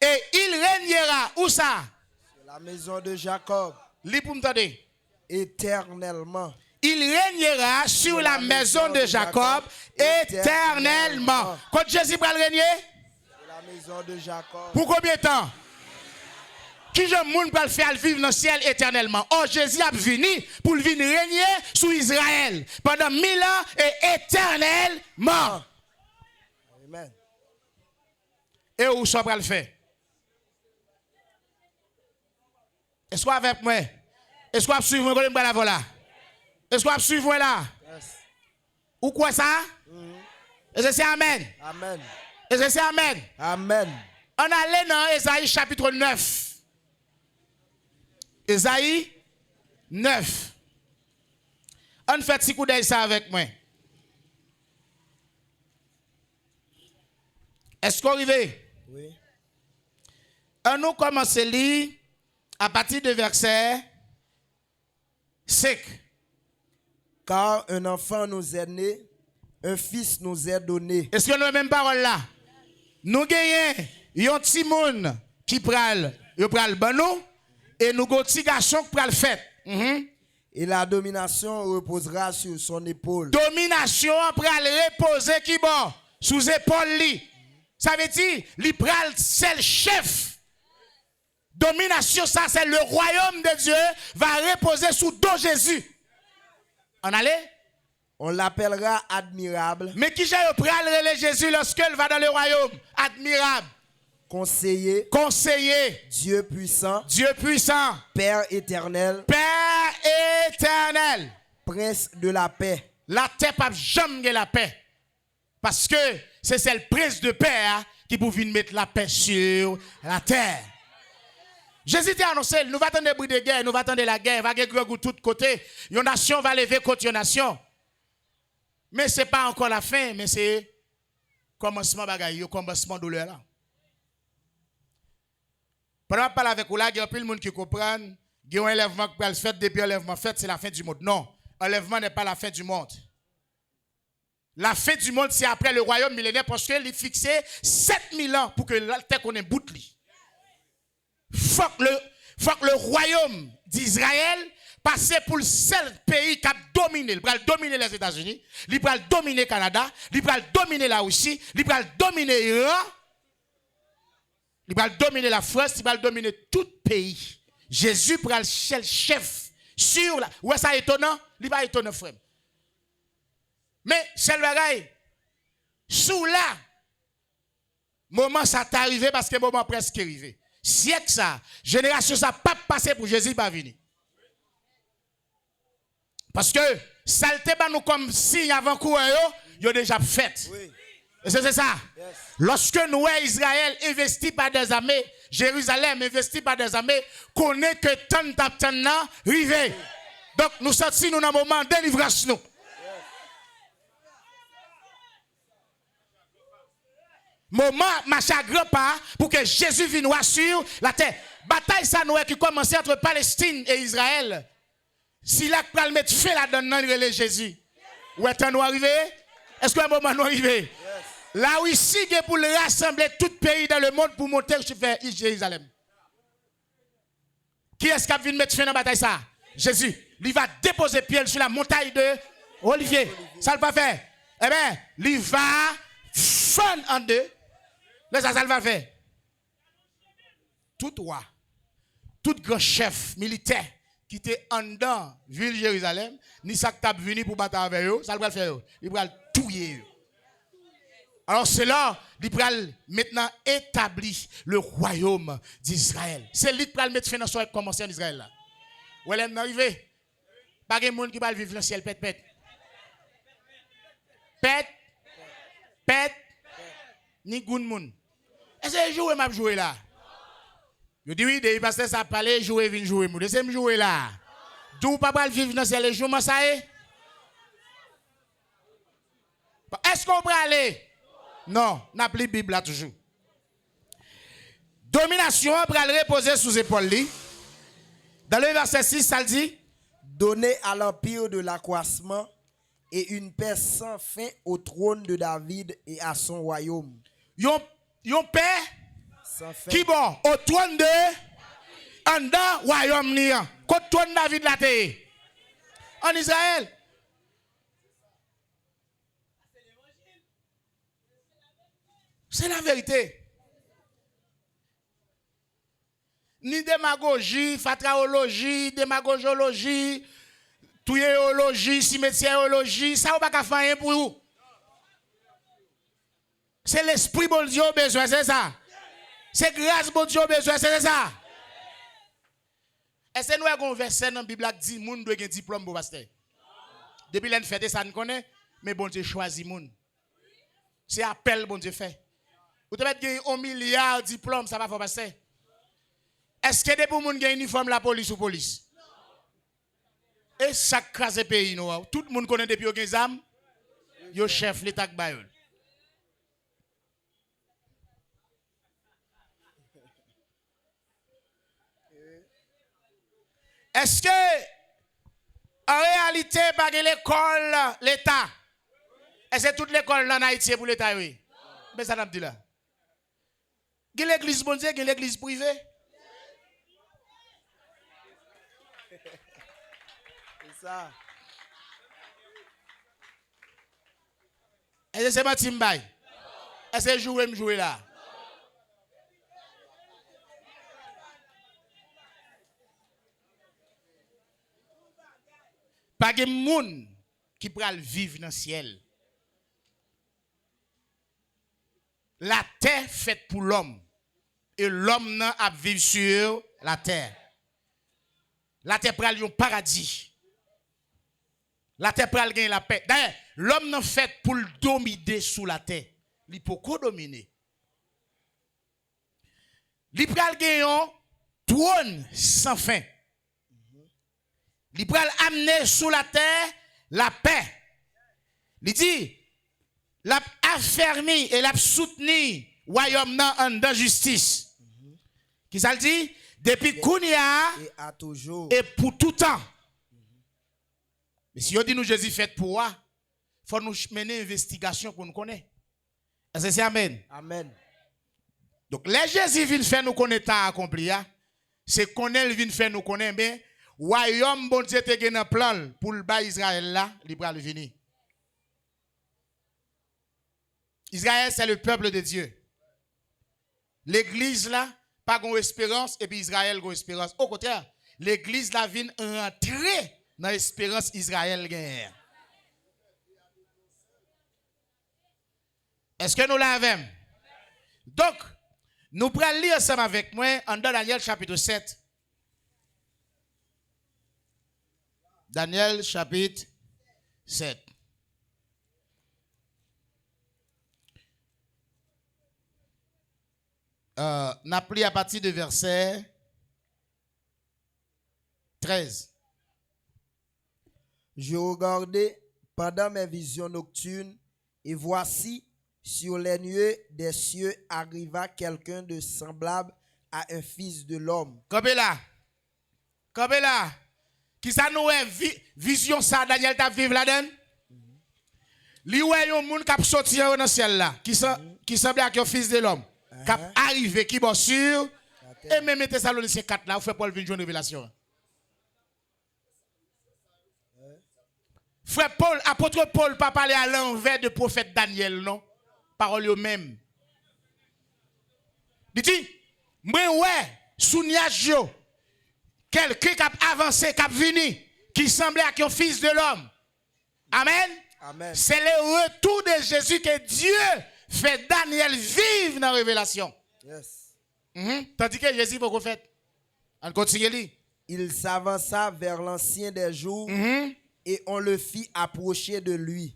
Et il régnera, où ça? Sur la maison de Jacob. Libre, m'entendez? Éternellement. Il régnera sur la maison de Jacob éternellement. Quand Jésus va régner? Sur la maison de Jacob. Pour combien de temps? Qui je monde va le faire vivre dans le ciel éternellement? Oh, Jésus a venu pour venir régner sur Israël pendant 1000 ans et éternellement. Amen. Et où ça va le faire? Est-ce qu'on avec moi? Est-ce qu'on va suivre moi là voilà? Est-ce qu'on va suivre là? Yes. Ou quoi ça? Est-ce que c'est amen? Amen. Est-ce que c'est amen? Amen. On allait dans Ésaïe chapitre 9. Ésaïe 9. On fait petit coup d'œil ça avec moi. Est-ce qu'on arrive? Oui. On nous commence à lire à partir de verset 5. Car un enfant nous est né, un fils nous est donné. Est-ce que nous avons la même parole là? Nous gagnons un petit monde qui pral ban nous et nous avons un petit garçon qui pral fait. Et la domination reposera sur son épaule. Domination pral reposer qui bon sous épaule li. Ça veut dire li pral c'est le chef. Domination ça c'est le royaume de Dieu va reposer sous dos Jésus. On allait? On l'appellera admirable. Mais qui j'ai pral relais Jésus lorsqu'il va dans le royaume? Admirable. Conseiller. Conseiller. Dieu puissant. Dieu puissant. Père éternel. Père éternel. Prince de la paix. La terre pas jamais la paix. Parce que c'est le prince de paix qui peut venir mettre la paix sur la terre. Jésus t'a annoncé, nous va attendre des bruits de guerre, nous va attendre la guerre, va gagner de tous côtés. Une nation va lever contre une nation. Mais ce n'est pas encore la fin, mais c'est commencement bagaille, commencement douleur là. Pendant que je parle avec vous là, il y a plein de monde qui comprennent, il y a un enlèvement qui peut le faire, depuis l'enlèvement fait, c'est la fin du monde. Non, l'enlèvement n'est pas la fin du monde. La fin du monde, c'est après le royaume millénaire, parce qu'il est fixé 7000 ans pour que la terre qu'on ait bout de lui. Faut que le royaume d'Israël passe pour le seul pays qui a dominé. Il va dominer les États-Unis, il va dominer le Canada, il va dominer la Russie, il va dominer l'Iran, il va dominer la France, il va dominer tout pays. Jésus prend le chef sur la. Ouais, ça étonnant? Il va étonner, frère. Mais c'est le bagaille. Sous là, moment ça t'est arrivé parce que le moment presque arrivé. Siècle ça, génération ça pas passé pour Jésus pas venir. Parce que ça le nous comme signe avant courant yo déjà fait. Oui. C'est ça. Yes. Lorsque nous Israël investi par des armées, Jérusalem investi par des armées, connaît que tant n'a arrivé. Donc nous sortis nous dans un moment de délivrance nous. Moment marche à grand pas pour que Jésus vienne sur la terre. Bataille ça nous qui commençait entre Palestine et Israël. Si là pour le mettre fait là-dedans relais Jésus. Où est-ce nous arrivé? Est-ce qu'un moment nous arrivé? Yes. Là où ici pour rassembler tout pays dans le monde pour monter vers Jérusalem. Qui est-ce qui vient mettre fin dans la bataille ça? Jésus. Il va déposer pied sur la montagne de Olivier. Ça le va faire. Eh bien, il va fondre en deux. Mais ça le va faire. Tout roi, tout grand chef militaire qui était en dedans ville Jérusalem, ni ça qui t'a venu pour battre avec eux, ça le va faire. Il va tuer. Alors c'est là, il va maintenant établir le royaume d'Israël. C'est lui qui va mettre fin dans son commencer en Israël là. Où elle est arrivée? Pas de monde qui va vivre dans le ciel pète. Pète. Ni goun moun. Est-ce que jouer m'a jouer là? Je dis oui, parce que ça parle jouer vinn jouer mou. C'est me jouer là. D'où pas mal vivre dans ces jours ça est? Est-ce qu'on peut aller? Non, n'a plus Bible là toujours. Domination pour aller reposer sous épaule li. Dans le verset 6, ça dit donner à l'empire de l'accroissement et une paix sans fin au trône de David et à son royaume. Yon paix sans fin. Qui bon au trône de Anda royaume ni côté trône David la terre en Israël. C'est la vérité. Ni démagogie, fatraologie, démagogologie, touyeologie, cimetièreologie, ça ou pas qu'à faire pour vous. C'est l'esprit bon Dieu besoin, c'est ça. C'est grâce bon Dieu besoin, c'est ça. Est-ce que nous avons un verset dans la Bible qui dit que moun doit avoir un diplôme pour pasteur? Depuis l'année fête, ça ne connaît, mais bon Dieu choisit moun. C'est appel bon Dieu fait. Vous devez gagner 1 milliard de diplômes, ça va faire pasteur. Est-ce que depuis moun gagne uniforme la police ou police? Et chaque crase pays, tout le monde connaît depuis au gazam, yo chef l'état bayol. Est-ce que En réalité, pas l'école, l'État. Et c'est toute l'école en Haïti pour l'État, oui. Mais ça n'a pas dit là. Il y a l'église bon Dieu, il y a l'église privée. C'est ça. Et c'est ma team bail. Et c'est jouer là. Pas de monde qui pourra vivre dans le ciel. La terre faite pour l'homme. Et l'homme n'a à vivre sur la terre. La terre pourra aller au paradis. La terre pourra gagner la paix. D'ailleurs, l'homme n'a fait pour le dominer sous la terre. Il peut co-dominer. Il pourra gagner un trône sans fin. Il pourra amener sous la terre la paix. Il dit, l'a affermi et l'a soutenu royaume en justice. Qui ça le dit? Depuis Kounia Et à toujours. et pour tout temps. Mais si on dit nous Jésus fait pour moi, il faut nous mener une investigation pour nous connaître. Est-ce que c'est Amen? Amen. Donc, les Jésus vient faire nous connaître ta accompli, c'est qu'on vient faire nous connaître, mais royaume bon Dieu te gen un plan pour le bas Israël là, il va venir. Israël, c'est le peuple de Dieu. L'église là, pas gon espérance, et puis Israël gon espérance. Au contraire, l'église là vient rentrer dans l'espérance Israël gagne. Est-ce que nous l'avons? Donc, nous prenons lire ensemble avec moi en Daniel chapitre 7. Daniel chapitre 7. N'a pris à partir de verset 13. Je regardais pendant mes visions nocturnes, et voici, sur les nuées des cieux arriva quelqu'un de semblable à un fils de l'homme. Comme là. Qui ça nous est vision ça, Daniel t'a vivre là-dedans? Li ouais yon moun k'ap sorti dans le ciel là, qui semble à un fils de l'homme, k'ap arrivé, qui bon sûr, et même Thessaloniciens 4 là, où fait Paul vient jouer une révélation. Frère Paul, apôtre Paul, pas parler à l'envers de prophète Daniel, non? Parole yo même. Il dit, moi ouais, sous nuage yo, quelqu'un qui a avancé, qui a venu, qui semblait à un fils de l'homme. Amen. Amen. C'est le retour de Jésus que Dieu fait Daniel vivre dans la révélation. Yes. Tandis que Jésus va faire. On continue. Il s'avança vers l'ancien des jours et on le fit approcher de lui.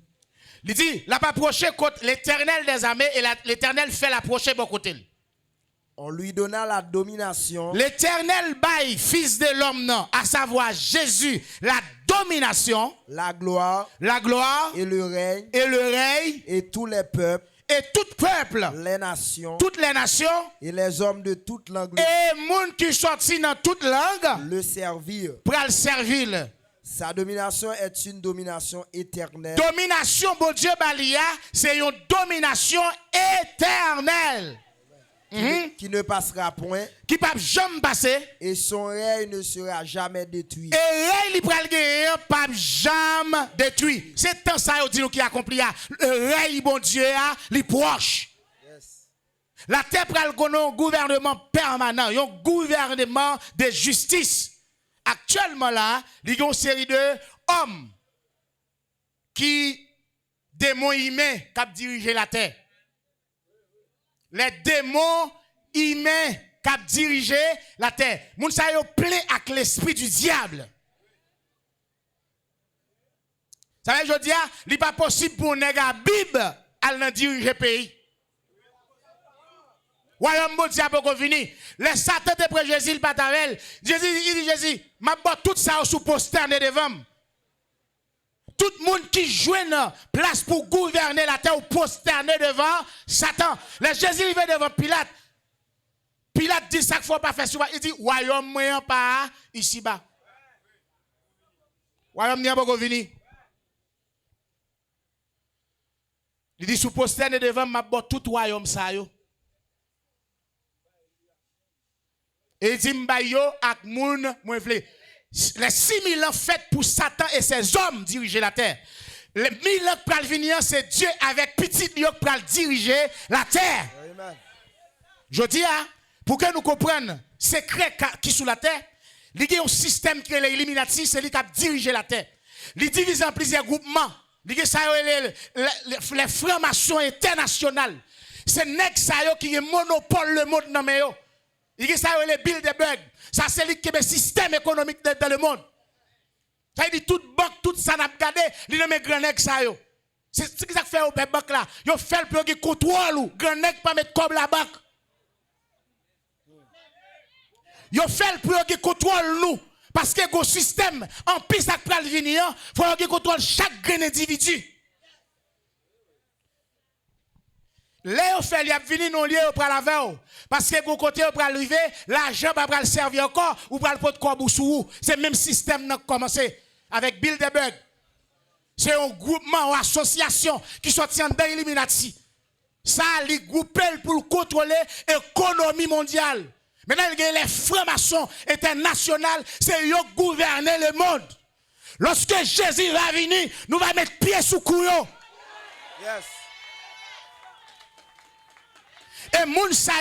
Il dit, l'a pas approché contre l'Éternel des armées et l'Éternel fait l'approcher bon côté. On lui donna la domination, L'Éternel baille, fils de l'homme, non, à savoir Jésus, la domination, la gloire la gloire et le règne, et tous les peuples, et tout peuple, les nations toutes les nations, et les hommes de toute langue et monde qui sorti dans toute langue, le servirent. pour le servir. Sa domination est une domination éternelle Domination, bon Dieu, Balia, c'est une domination éternelle. qui ne passera point Qui ne peut jamais passer. et son règne ne sera jamais détruit. Et règne pral gagner pas jamais détruit. C'est tant ça dit nous qui accompli le règne bon Dieu li proche. Yes. La terre pral un gouvernement permanent, un gouvernement de justice. Actuellement là, il y a une série de hommes qui démons humains qui dirigent la terre. Les démons humains qui dirigent la terre. Moun sa yo plein avec l'esprit du diable. Ça veut dire, je dis, il n'est pas possible pour nèg a Bible à diriger le pays. Royaume bon Dieu pas fini. Les Satan te près Jésus le patavel. Jésus il dit Jésus, m'a bot tout ça sous posterné devant. Tout le monde qui joue place pour gouverner la terre ou posterner devant Satan. Les Jésus il va devant Pilate. Pilate dit ça qu'il faut pas faire souvent. Il dit royaume moyen pas ici bas. Royaume n'y a pas venu. Il dit, sous posterne devant, m'a bot tout royaume ça yo. Et il dit, m'ba yo ak moun, moi vle. Les 6000 ans faits pour Satan et ses hommes diriger la terre. Les 1000 ans pour venir, c'est Dieu avec petit lion pour diriger la terre. Amen. Je dis, pour que nous comprenions, secret qui sous la terre, il y a un système qui est l'Illuminati, c'est lui qui a dirigé la terre. Il divise en plusieurs groupements. Il y a les francs-maçons internationales. C'est nèg ça qui est monopole le monde dans yo. Il y a les Bilderberg. Ça c'est lui qui est le système économique dans le monde. Ça dit toute banque, tout ça n'a pas gardé, il nomme grand nèg ça yo. C'est ce qui ça fait au banque là. Yo fait le plus qui contrôle ou grand nèg pas mettre comme la banque. Yo fait le plus qui contrôle nous parce que le système en plus ça pral venir, faut qu'il contrôle chaque grand individu. Là, on fait, il y a venu non lié pour la veille. Parce que vous côté, pour arriver, l'argent va le servir encore, ou pour le pot de corps sous. C'est le même système qui a commencé avec Bilderberg. C'est un groupement, une association qui sortit dans l'Illuminati. Ça, les groupes pour contrôler l'économie mondiale. Maintenant, il y a les francs-maçons internationaux, c'est eux qui gouvernent le monde. Lorsque Jésus va venir, nous allons mettre pied sous couillon. Yes. Et moun sa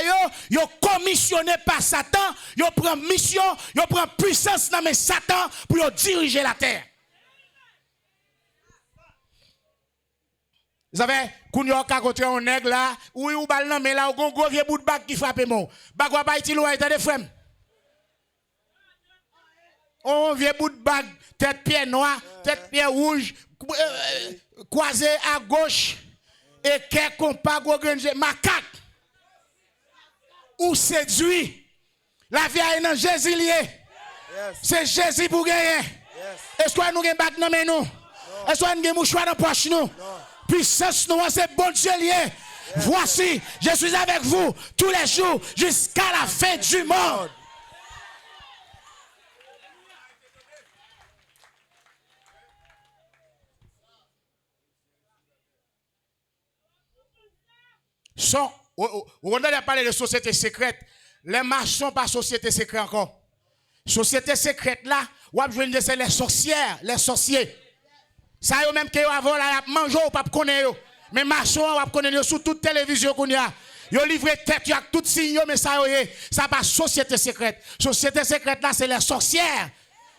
yo commissionné par Satan, yo prend mission, yo prend puissance dans mes Satan pour yo diriger la terre. Vous savez, quand yo ka rencontré un nègre là, ou bal nan mais là ou gros vieux bout de bac qui frappe mon. Bac wa ba iti loin de frère. On vieux bout de bac, tête pied noir, tête pied rouge, croisé à gauche et quelques compas gros granger macaque. Ou séduit. La vie est dans Jésus lié. Yes. C'est Jésus pour gagner. Yes. Est-ce que nous avons bac dans nous? Est-ce que nous avons mouchoir dans poche nous? Puissance nous, c'est bon Dieu lié. Yes. Voici, je suis avec vous tous les jours jusqu'à la fin du monde. On a parlé de société secrète. Les maçons pas société secrète encore. Société secrète là, ou c'est les sorcières, les sorciers. Ça y est même que avant la manger ou pas connaître. Mais maçons ou connaître sur toute télévision qu'on y a. Yo livré tête, y a tout signe mais ça y est, ça pas société secrète. Société secrète là c'est les sorcières,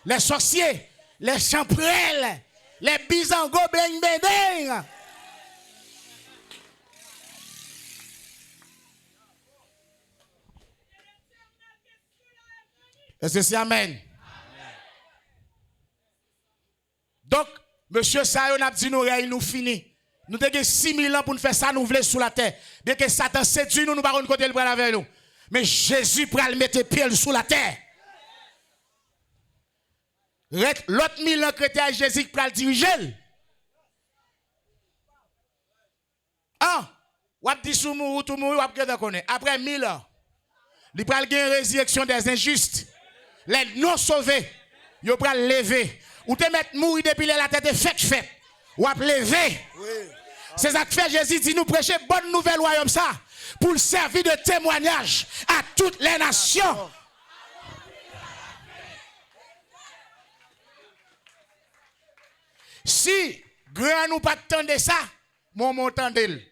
les sorciers, les champrelles, les bisangos bling bling. Est-ce que c'est amen? Donc, monsieur Sayon a dit nous fini. Nous avons 6000 ans pour nous faire ça, nous voulons sous la terre. Bien que Satan séduit nous, nous ne pouvons pas côté le bras avec nous. Mais Jésus pourra le mettre pied sous la terre. L'autre 1000 ans chrétien, Jésus pourra le diriger. Ah, ou a dit sous mou, tout mou, ou a connaître. Après 1000 ans, il pourra le gagner résurrection des injustes. Les non sauvés, ils vont lever. Ou te mettre mourir depuis la tête de fait. Ou à lever. Oui. C'est ça que fait Jésus dit nous prêcher bonne nouvelle royaume ça. Pour le servir de témoignage à toutes les nations. Si grand nous pas attendre ça, mon m'entendel.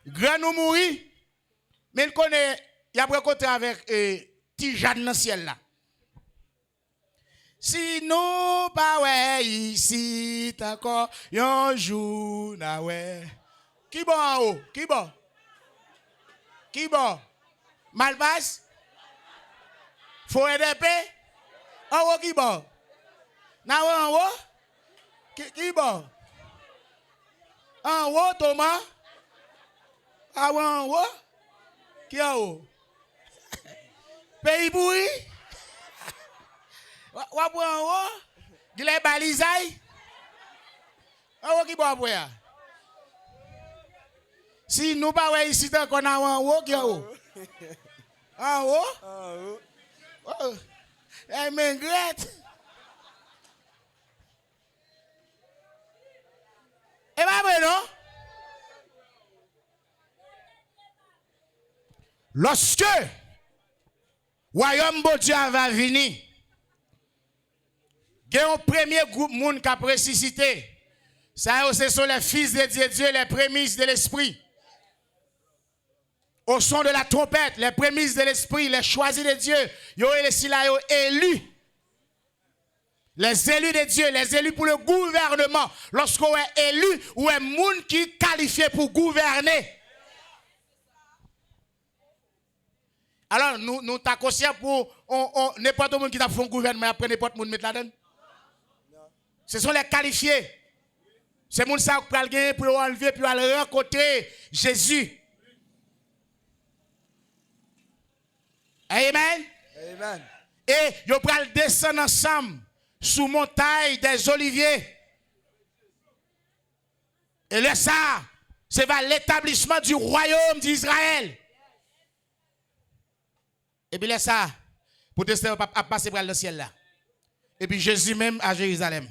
Grand nous mourir, mais il connaît, il a rencontré avec petit Jeanne dans le ciel là. Si nous pas ouais ici encore un jour na ouais. Qui bon en haut? Qui bon? Qui bon? Malbas? Faut EDP? En haut qui bon? Na en haut? Qui bon? En haut Thomas? En haut? Qui en haut? Pays pourri? Ou en haut? Il est balisé? En haut qui bon pour ya? Si nous pas ouais ici tant qu'on a en haut qui en haut? En haut? En haut. Eh mais grette. Lorsque royaume de Dieu va venir, il y a un premier groupe de monde qui a ressuscité. Ça, ce sont les fils de Dieu, les prémices de l'esprit. Au son de la trompette, les prémices de l'esprit, les choisis de Dieu, ils sont élus. Les élus de Dieu, les élus pour le gouvernement. Lorsqu'on est élu, ou un monde qui est qualifié pour gouverner. Alors, nous sommes conscients pour n'importe qui qui a fait un gouvernement, après n'importe qui mettre là-dedans. Ce sont les qualifiés. C'est les gens qui peuvent gagner pour enlever, pour aller rencontrer Jésus. Amen. Amen. Et ils peuvent descendre ensemble sous montagne des oliviers. Et là, ça, c'est l'établissement du royaume d'Israël. Et puis là, ça, pour tester, on va passer par le ciel là. Et puis Jésus même à Jérusalem.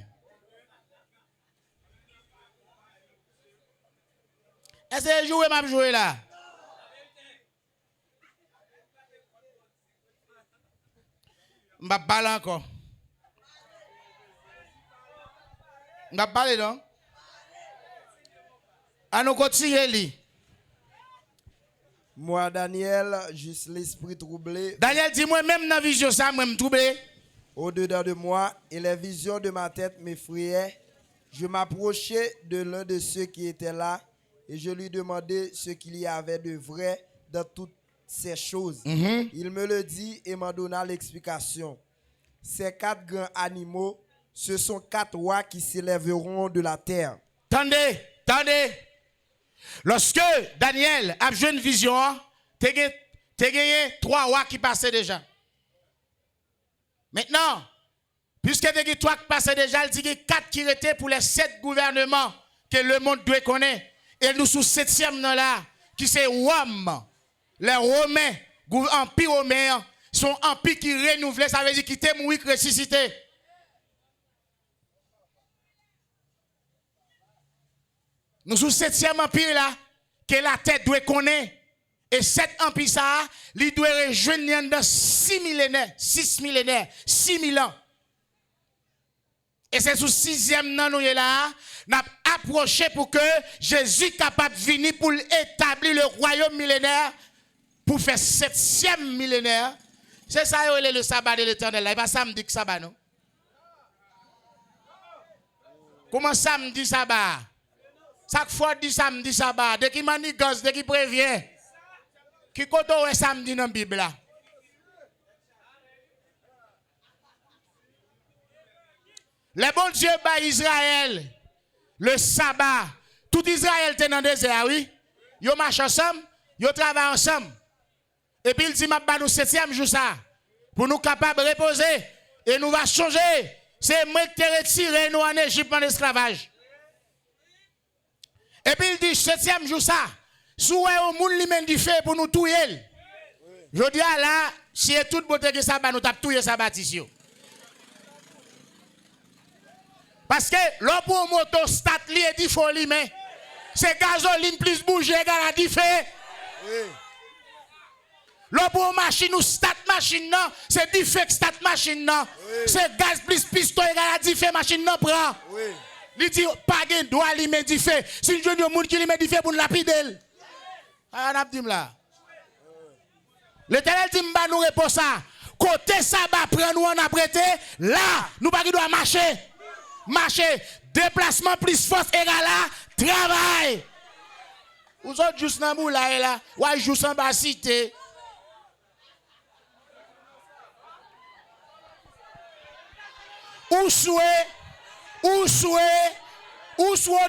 Est-ce que jouer m'a joué là? Je vais parler encore. Je vais parler non? À nous continuer. Moi, Daniel, juste l'esprit troublé. Daniel dit moi même dans la vision ça, moi me troublé. Au-dedans de moi, et les visions de ma tête m'effrayaient. Je m'approchai de l'un de ceux qui étaient là, et je lui demandai ce qu'il y avait de vrai dans toutes ces choses. Il me le dit et m'en donna l'explication. Ces 4 grands animaux, ce sont 4 rois qui s'élèveront de la terre. Tendez. Lorsque Daniel a joué une vision, tu as gagné 3 rois qui passaient déjà. Maintenant, puisque tu as gagné 3 qui passaient déjà, il dit qu'il y a 4 qui étaient pour les 7 gouvernements que le monde doit connaître. Et nous sous 7e là, qui c'est Rome. Les Romains, l'Empire romain, sont empire qui renouvelé, ça veut dire qui était mort, ressuscité. Nous sous 7e empire là, que la tête doit connaître. Et cet empire ça, il doit rejoindre dans 6 millénaires, 6 millénaires, 6000 ans. Et c'est sous 6e nan nous là, nous avons approché pour que Jésus soit capable de venir pour établir le royaume millénaire, pour faire 7e millénaire. C'est ça le sabbat de l'Éternel. Il n'y a pas samedi que sabbat, non? Comment samedi sabbat? Chaque fois dit samedi sabbat, dès qu'il manigance, dès qu'il prévient, qui compte est samedi dans la Bible là? Le bon Dieu bat Israël, le sabbat, tout Israël était dans le désert, oui? Ils marchent ensemble, ils travaillent ensemble. Et puis il dit, m'a nous 7e jour ça, pour nous capables de reposer. Et nous va changer. C'est moi qui t'ai retiré nous en Égypte en esclavage. Et puis il dit, 7e jour ça, sous au monde li men du feu pour nous touyer. Je dis là, si toute beauté que ça, nous t'a touyer sa bâtisse. Parce que l'homme pour moto stat li et dit folie mais c'est gasoline plus bouger égal à 10 fait. L'homme pour machine ou stat machine non, c'est 10 fait que stat machine non. C'est gaz plus piston égal à 10 fait machine non prend. Il dit pas de droit li met 10 fait. Si je dis au monde qui li met 10 fait pour lapider. Ah on a dit là. L'Éternel dit m'ba nous répond ça. Côté sabbat prend nous en apprêté, là nous pas doit marcher. Marcher, déplacement plus force égale à travail. Vous autres juste dans le là, ou juste en bas cité. Où souhait,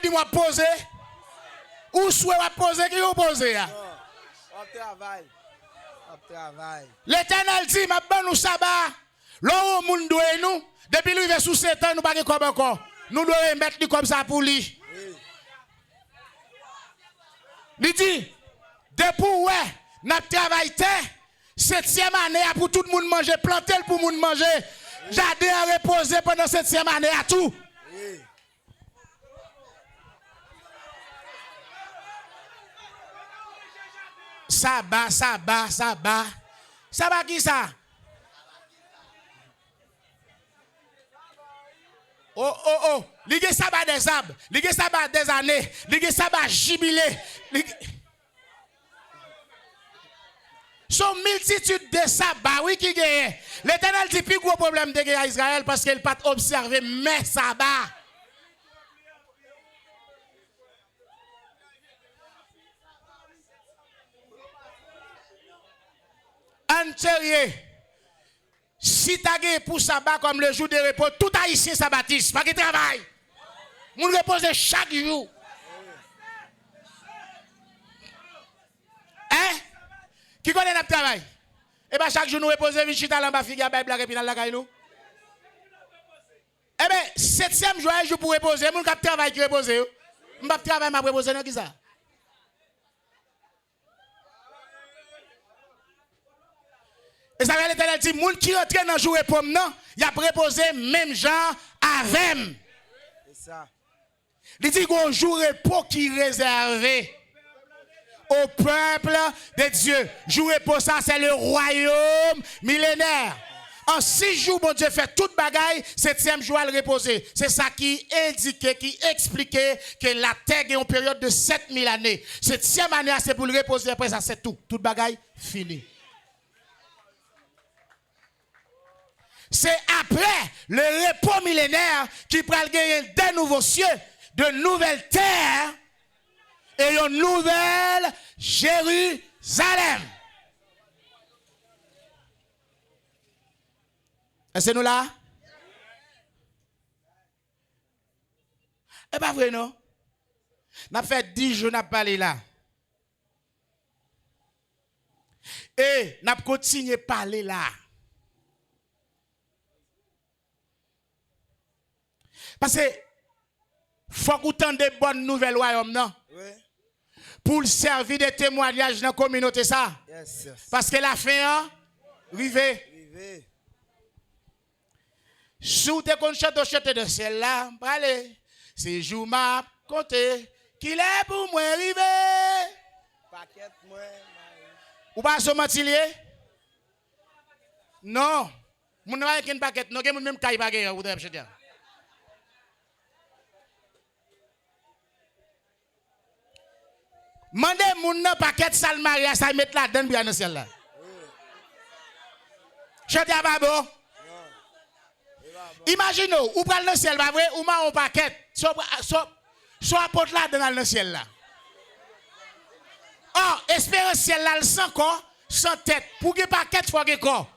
dis-moi poser. Où souhait va poser, qui vous poser? On travaille. L'Éternel dit, ma bonne nous sabbat. Là où le monde doit nous. Depuis lui, il est sous 7 ans, nous ne pouvons pas encore. Nous devons mettre lui comme ça pour lui. Il dit, depuis où nous travaillons, 7e année pour tout le monde manger, planter pour tout le monde manger, jardin à reposer pendant 7e année à tout. Ça bat. Ça bat qui ça? Oh. Ligue ça bat des arbres. Ligue ça bat des années. Ligue ça bat jubilé. Son multitude de sabbats, oui, qui gagne. L'Éternel dit plus gros problème de guerre à Israël parce qu'il n'a pas observé mes sabbats. Antérieur, si tu as pour sabbat comme le jour de repos, tout haïtien sabbatiste, pas qu'il travaille. Moun repose chaque jour. Hein? Qui connaît notre travail? Et bien chaque jour nous reposons, vichita l'en bas, figa, Bible, et puis dans la caille nous. Eh bien, 7e jour, jour pour reposer, moun kap travail qui repose. M'pa travail m'a reposer dans qui ça? Et ça veut l'Éternel dit, moun qui rentre dans jour repos non, y a reposé même gens avec. C'est ça. Il dit qu'on jour repos qui réservé au peuple de Dieu. Jour repos ça c'est le royaume millénaire. En 6 jours, bon Dieu fait toute bagaille, 7e jour à le reposer. C'est ça qui indiquait, qui expliquait que la terre est en période de 7000 années. 7e année, c'est pour le reposer, après ça c'est tout. Toute bagaille, fini. C'est après le repos millénaire qui pourra gagner de nouveaux cieux, de nouvelles terres et une nouvelle Jérusalem. Est-ce que nous là? Eh bien vrai non? N'a fait 10 jours n'a parlé là. Et n'a continué à parler là. Parce que faut qu'on tende de bonnes nouvelles royaume non? Oui. Pour servir de témoignage dans la communauté ça. Yes. Parce que la fin rivé. Sous tes conchets de ciel là, allez. C'est jour m'a compté qu'il est pour moi rivé. Paquet moi. Ou pas ce matilier? Non. Mon n'a pas paquet, non, même caille baguette ou de dire. Mandez moun nan paquet sal maria ça mettre là dedans bien dans ciel là. Je dis pas bon. Imaginez ou pral dans ciel pas vrai ou ma on paquet soit apporte là dans le ciel là. Oh, espérance ciel là sans corps, sans tête. Pour que paquet faut que corps.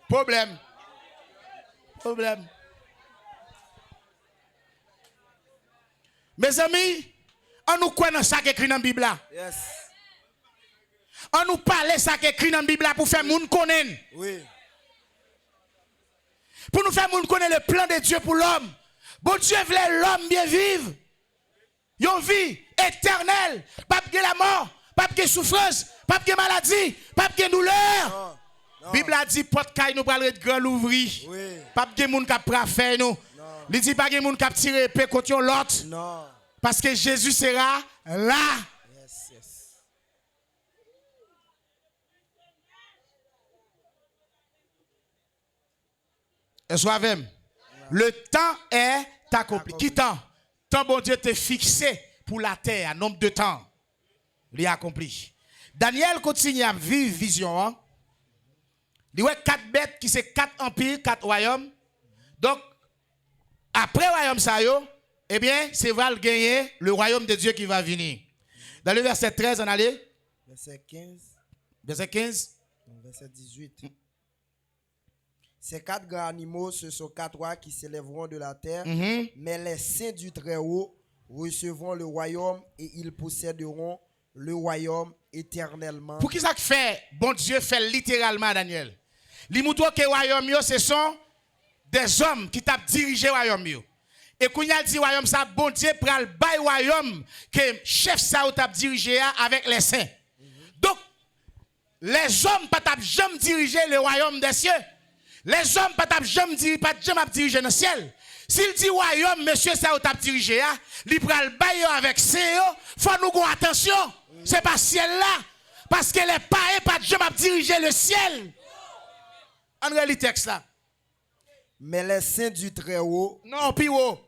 Problème. Mes amis, on nous connaît ça qui est écrit dans la Bible. Yes. On nous parle ça qui est écrit dans la Bible pour faire moun connaître. Oui. Pour nous faire moun connaître le plan de Dieu pour l'homme. Bon Dieu voulait l'homme bien vivre. Une vie éternelle. Pas de la mort, pas de souffrance, pas de maladie, pas de douleur. La Bible a dit porte caille nous parler de grand l'ouvri. Oui. Pas de moun qui a faire nous. Il dit pas de moun qui a tiré épée contre l'autre. Non. Parce que Jésus sera là. Yes. Est-ce que vous le temps est accompli. Qui temps? Tant bon Dieu t'est fixé pour la terre, nombre de temps. Il est accompli. Daniel continue à vivre vision. Hein? Il y a 4 bêtes qui sont 4 empires, 4 royaumes. Donc, après le royaume ça yo, eh bien, c'est va gagner le royaume de Dieu qui va venir. Dans le verset 13, on allait. Verset 15. Verset 15. Verset 18. Ces 4 grands animaux, ce sont 4 rois qui s'élèveront de la terre, mais les saints du Très-Haut recevront le royaume et ils posséderont le royaume éternellement. Pour qui ça fait, bon Dieu fait littéralement Daniel. Li moutou que royaume yo, ce sont des hommes qui tapent diriger royaume yo. Et quand il dit royaume ça, bon Dieu pral bay royaume que chef ça ou tape diriger avec les saints. Donc les hommes pas tapent jamais diriger le royaume des cieux. Les hommes pas tapent jamais diriger dans le ciel. S'il dit royaume, monsieur, ça ou t'a dirigé, il prend le bail avec CEO, faut nous faire attention. C'est pas ciel là. Parce qu'elle est pas Dieu m'a dirigé le ciel. On relit le texte là. Mais les saints du Très-Haut, Non, puis haut.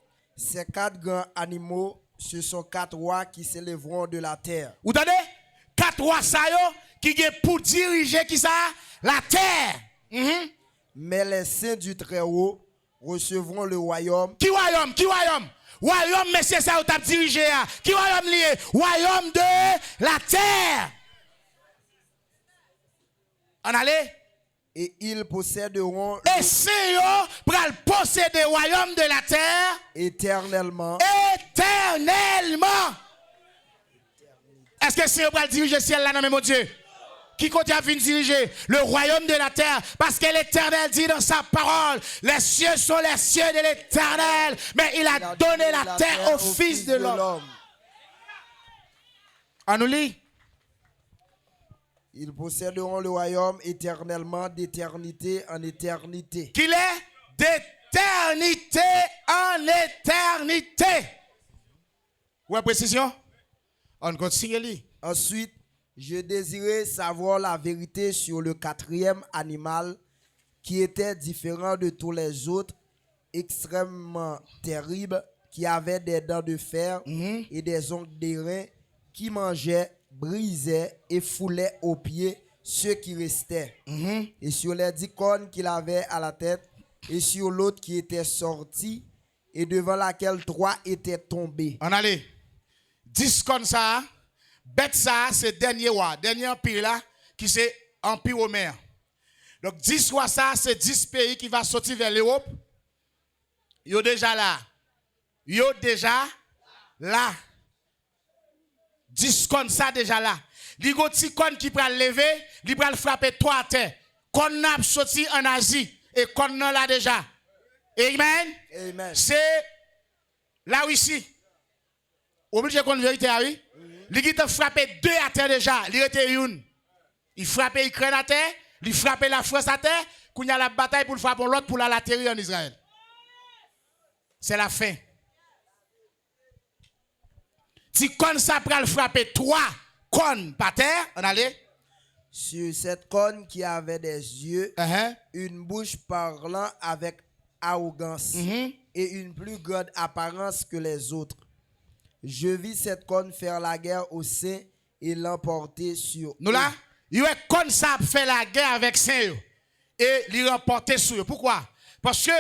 ces 4 grands animaux, ce sont 4 rois qui s'élèveront de la terre. Vous entendez? 4 rois ça yo, qui sont pour diriger qui ça? La terre. Mais les saints du Très-Haut recevront le royaume. Qui royaume? Qui royaume? Royaume, monsieur, ça ou t'a dirigé. Qui royaume lié? Royaume de la terre. On allait? Et ils posséderont Et Seigneur pral posséder le royaume de la terre éternellement. Éternellement. Est-ce que Seigneur pral diriger le ciel là, non, mais mon Dieu? Qui compte à venir diriger le royaume de la terre? Parce que l'Éternel dit dans sa parole, les cieux sont les cieux de l'Éternel, mais il a donné la terre au Fils de l'homme. On nous lit. Ils posséderont le royaume éternellement, d'éternité en éternité. Qu'il est d'éternité en éternité. Ouais, précision? On continue. Ensuite, je désirais savoir la vérité sur le 4e animal qui était différent de tous les autres, extrêmement terrible, qui avait des dents de fer et des ongles d'airain, qui mangeait, brisait et foulait aux pieds ceux qui restaient. Et sur les 10 cornes qu'il avait à la tête, et sur l'autre qui était sorti, et devant laquelle 3 étaient tombés. On allait. 10 comme ça, bête ça, c'est dernier roi, dernier empire là, qui c'est empire romain. Donc 10 rois ça, c'est 10 pays qui va sortir vers l'Europe. Yo déjà là. Yo déjà là. 10 comme ça déjà là. Li go ti kon qui pral lever, li pral frapper 3 à terre. Kon n'a sorti en Asie et kon nan là déjà. Amen. Amen. C'est là ici. Obligé qu'on vérité oui. Li qui frappé 2 à terre déjà, li était une. Il frappait Ukraine à terre, il frappait la France à terre, qu'on y a la bataille pour le frapper l'autre pour l'atterrir en Israël. C'est la fin. Si kon ça pral frapper 3 cônes par terre, on allait. Sur cette corne qui avait des yeux, une bouche parlant avec arrogance et une plus grande apparence que les autres. Je vis cette corne faire la guerre aux saints et l'emporter sur nous là, il est comme ça fait la guerre avec saints et les remporter sur eux. Pourquoi? Parce que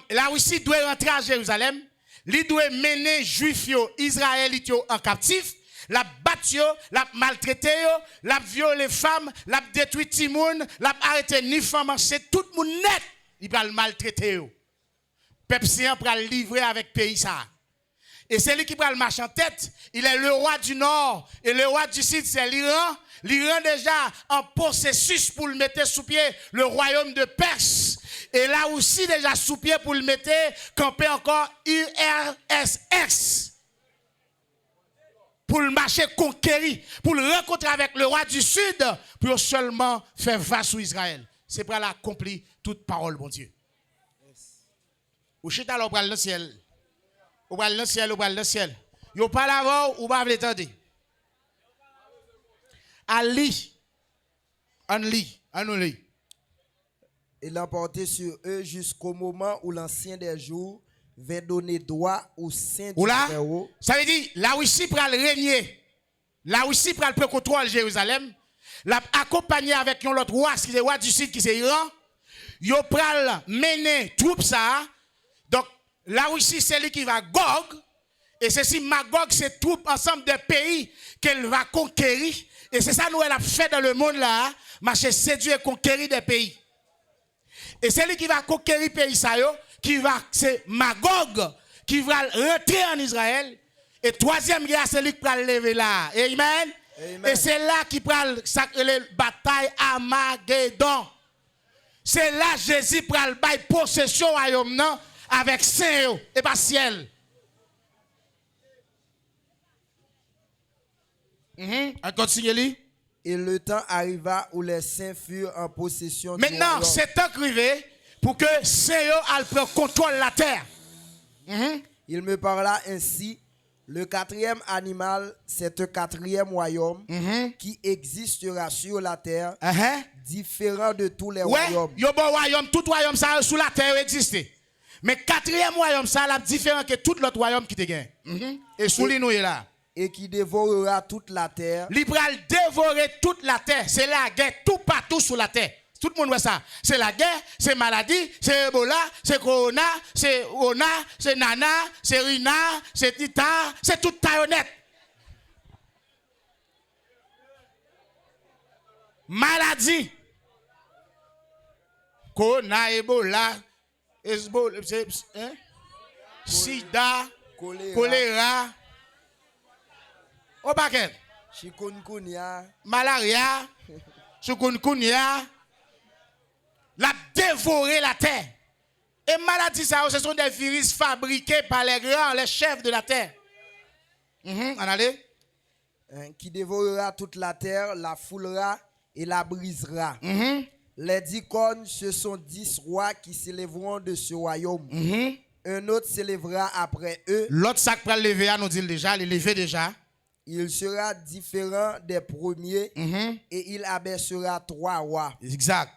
la Russie doit rentrer à Jérusalem, il doit mener Juifs, Israélites en captif, la battu, la maltraité, la violé les femmes, la détruit tout le monde, la arrêté ni femme, c'est tout le monde net, il va le maltraiter. Peuple sien va le livrer avec pays ça. Et c'est lui qui prend le marche en tête. Il est le roi du nord. Et le roi du sud, c'est l'Iran. L'Iran déjà en processus pour le mettre sous pied le royaume de Perse. Et là aussi déjà sous pied pour le mettre, camper encore URSS. Pour le marcher conquérir. Pour le rencontrer avec le roi du sud. Pour seulement faire face sur Israël. C'est pour l'accomplir toute parole, mon Dieu. Ou chita là, dans le ciel. Ou va le ciel, ou va le ciel. Yo pas l'avant, ou pas l'attendre. Ali, on lit. Et l'emporter sur eux jusqu'au moment où l'ancien des jours va donner droit au saint du Très-Haut. Ça veut dire, la Russie pral régner. La Russie pral prendre contrôle Jérusalem. La accompagner avec l'autre roi, qui est le roi du sud, qui c'est Iran. Yo pral mener troupe ça. Donc, la Russie, c'est lui qui va Gog. Et ceci, Magog, c'est tout ensemble des pays qu'elle va conquérir. Et c'est ça, nous, elle a fait dans le monde là. Marcher séduire et conquérir des pays. Et c'est lui qui va conquérir les pays, c'est Magog, qui va rentrer en Israël. Et troisième guerre, c'est lui qui va lever là. Amen. Et c'est là qui va sacrer la bataille à Armageddon. C'est là Jésus va le bail possession au royaume avec saint et pas ciel. On continue. Et le temps arriva où les saints furent en possession maintenant, du c'est temps arrivé pour que Seigneur al prend contrôle de la terre. Il me parla ainsi. Le quatrième animal, c'est un quatrième royaume qui existera sur la terre, différent de tous les royaumes. Yo bon royaume, tout royaume ça sur la terre existe. Mais quatrième royaume ça là différent que tout l'autre royaume qui te gagne. Et sous lui nous est là. Et qui dévorera toute la terre. Il va dévorer toute la terre. C'est la guerre tout partout sur la terre. Tout le monde voit ça. C'est la guerre, c'est maladie, c'est Ebola, c'est Corona, c'est Ona, c'est Nana, c'est Rina, c'est Tita, c'est toute taillonnette. Maladie. Corona, Ebola, Sida, choléra. Au paquet. Chikungunya. Malaria, chikungunya. La dévorer la terre. Et maladie, ça, ce sont des virus fabriqués par les grands, les chefs de la terre. On allait? Qui dévorera toute la terre, la foulera et la brisera. Les 10 cornes, ce sont 10 rois qui s'élèveront de ce royaume. Un autre s'élèvera après eux. L'autre sac pour lever, nous dit déjà, il est levé déjà. Il sera différent des premiers et il abaissera 3 rois. Exact.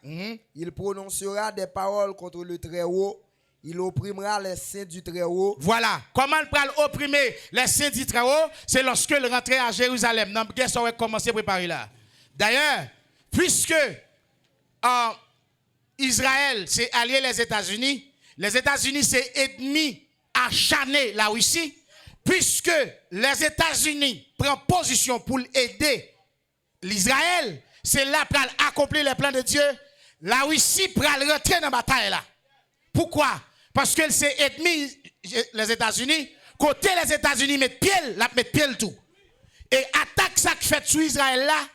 Il prononcera des paroles contre le Très-Haut. Il opprimera les saints du Très-Haut. Voilà. Comment il peut opprimer les saints du Très-Haut? C'est lorsque il rentre à Jérusalem. Non, qu'est-ce qu'on va commencer à préparer là? D'ailleurs, puisque Israël s'est allié les États-Unis c'est ennemi acharné la Russie. Puisque les États-Unis prennent position pour aider l'Israël, c'est là pour accomplir les plans de Dieu. La Russie pour rentrer dans la bataille là. Pourquoi? Parce que c'est ennemi les États-Unis. Côté les États-Unis mettent pied, la mettent pied tout. Et attaque ça qui fait sur Israël là,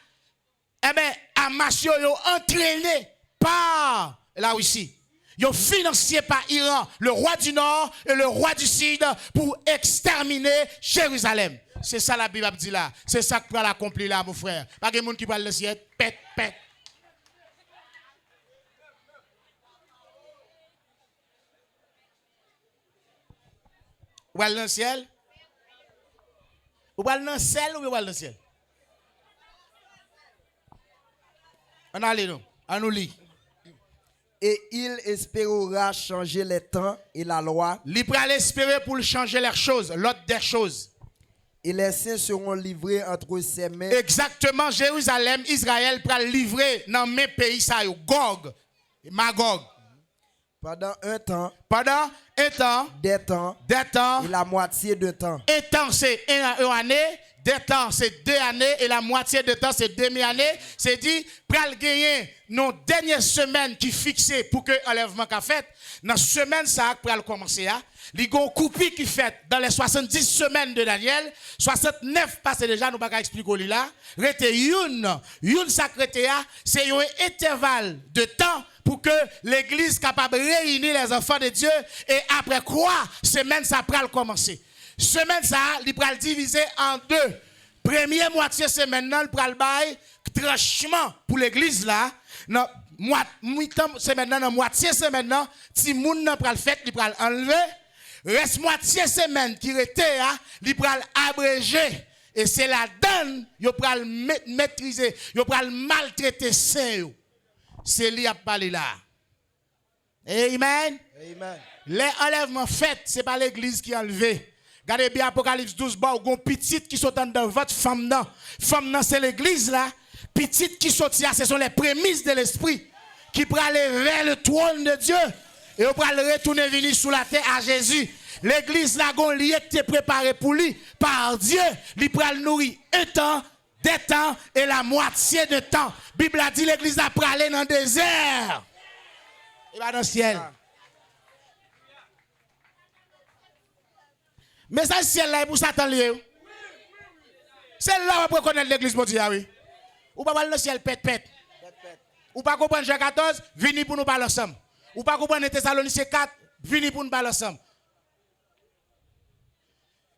eh bien, Hamas yo entraîné par la Russie. Ils financé par Iran, le roi du Nord et le roi du Sud pour exterminer Jérusalem. C'est ça la Bible dit là. C'est ça que va l'accomplir là, mon frère. Pas de monde qui parle le ciel, pète. Ou aller dans le ciel? Ou aller dans le ciel ou aller dans le ciel? On allait nous, on nous lit. Et il espérera changer les temps et la loi. Il peut espérer pour changer les choses, l'autre des choses. Et les saints seront livrés entre ses mains. Exactement, Jérusalem, Israël peut livrer dans mes pays, ça, Gog, Magog. Pendant un temps. Des temps. Et la moitié de temps. Un temps, c'est une année. Des temps, c'est 2 années. Et la moitié de temps, c'est demi-année. C'est dit, pral gagner nos dernières semaines qui fixées pour que l'enlèvement qu'a fait. Dans la semaine, ça pral commencer. Il y a un coupi qui fait dans les 70 semaines de Daniel. 69 passé déjà, nous ne pouvons pas expliquer là. Rete une sacré, c'est un intervalle de temps pour que l'église capable de réunir les enfants de Dieu. Et après quoi, semaine, ça pral commencer. Semaine ça, il pral diviser en 2. Première moitié semaine là, il pral bail tranchement pour l'église là. Non, semaine là, moitié semaine là, si moun nan pral fait, il pral enlever. Reste moitié semaine qui était il pral abréger. Et c'est la donne, il pral maîtriser, il pral maltraiter saint. C'est lui a parlé là. Amen. Les enlèvements faits, c'est pas l'église qui a enlevé. Regardez bien Apocalypse 12, il y a une petite qui sont dans votre femme. Femme, c'est l'église là. Petite qui sont là, ce sont les prémices de l'esprit qui prennent aller vers le trône de Dieu. Et on va retourner venir sous la terre à Jésus. L'église là, gon lié qui préparé pour lui par Dieu. Il prend le nourrir un temps, 2 temps et la moitié de temps. La Bible a dit l'église a pour aller dans le désert. Il va dans le ciel. Mais ça, ciel là, pour Satan lié. C'est là où on peut connaître l'église mondiale, oui. Ou pas dans le ciel, pète. Ou pas comprendre Jean 14, venez pour nous parler ensemble. Ou pas comprendre Thessaloniciens 4, venez pour nous parler ensemble.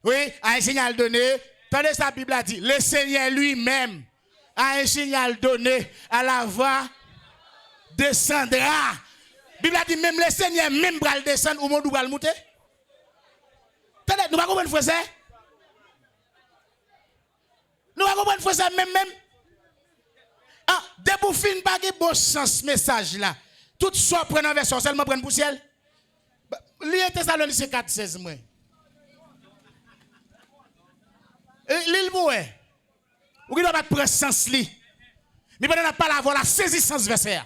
Oui, a un signal donné. Tendez sa Bible a dit, le Seigneur lui-même a un signal donné à la voix descendra Bible a dit même le Seigneur même bral descendre ou mon bral monter. Attendez, nous pas comprendre frère ça. Nous pas comprendre frère ça même. Ah, dès pour fin pas que bon sens message là. Tout soit prendre en version seulement prendre pour ciel. Lié Thessaloniciens 4:16 moi. L'île boué. Ou qui doit pas prendre sens li. Mais pendant pas la voilà saisir sens verset.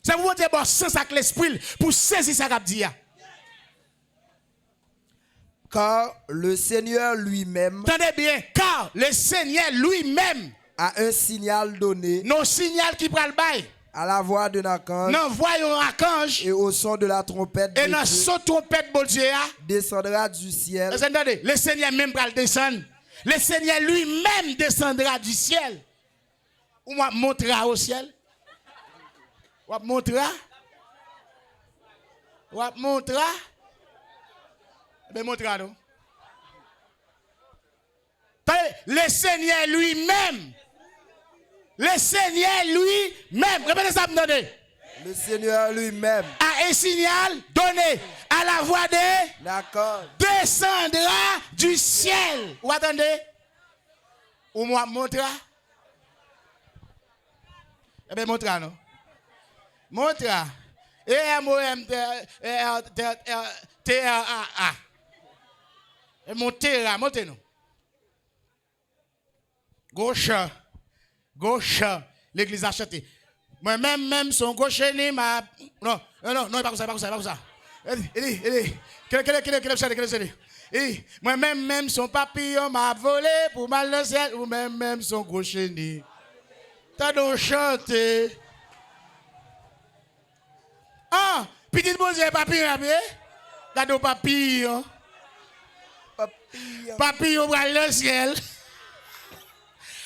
C'est pour vous dire bon sens avec l'esprit pour saisir ça qu'a dit. Car le Seigneur lui-même Attendez bien, car le Seigneur lui-même a un signal donné nos signal qui prend le bail. à la voix d'un archange Nous voyons un archange et au son de la trompette de et dans Dieu, son trompette bon Dieu descendra du ciel. attendez, le Seigneur même va descendre. Le Seigneur lui-même descendra du ciel. Ou moi montera au ciel. Ou montrera. Ou montrera. Ben montrera non. Le Seigneur lui-même. Le Seigneur lui-même. Répétez ça, attendez. Le Seigneur lui-même A un signal donné à la voix de l'archange descendra du ciel. Ou attendez. Ou moi montrera. Eh bien montrera non. Montrera. E-M-O-M-T-R-A-A. Montera, montez nous. Gauche. L'église a chanté. Moi-même, son gauche ni ma. Non, pas comme ça, pas comme ça. Moi-même, son papillon m'a volé pour mal le ciel. Ou même, son gauche ni. T'as donc chanté. Ah, petit bon Dieu, papillon, t'as donc papillon. Papillon pour le ciel.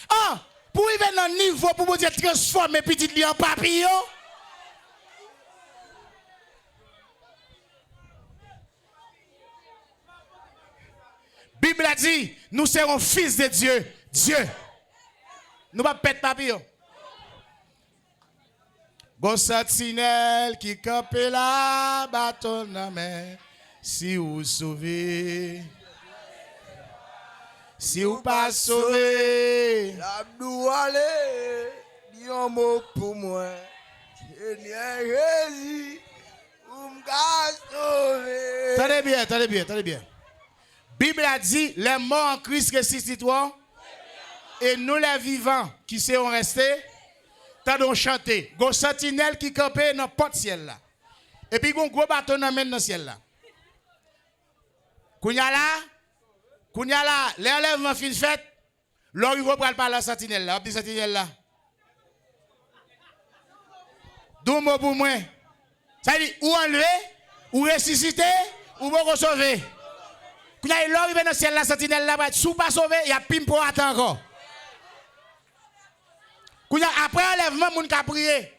Ah, pour y venir dans le niveau, pour vous dire transformer petit lit en papillon. Bible a dit, nous serons fils de Dieu. Dieu. Nous ne pas pète papillon. Bon sentinelle qui campe là, bâton dans la main. Si vous sauvez. Si vous pas sauvé, l'abdou allez, dis un mot pour moi. Seigneur Jésus, vous m'avez sauvé. Attendez bien. Bible a dit, les morts en Christ ressusciteront, et nous les vivants qui seront restés, t'as chanté. Go sentinelle qui campait dans le porte-ciel là. Et puis, un gros bâton dans le ciel là. Kounya là, l'enlèvement fin fait, l'on y va par la sentinelle là, petit sentinelle là. D'où mot pour moi. Ça dit, ou enlever, ou ressusciter, ou vous sauver. Kounya l'on y va dans le ciel la sentinelle là, sous pas sauvé, il y a pim pour attendre encore. Kounya après enlèvement, moun ka prier.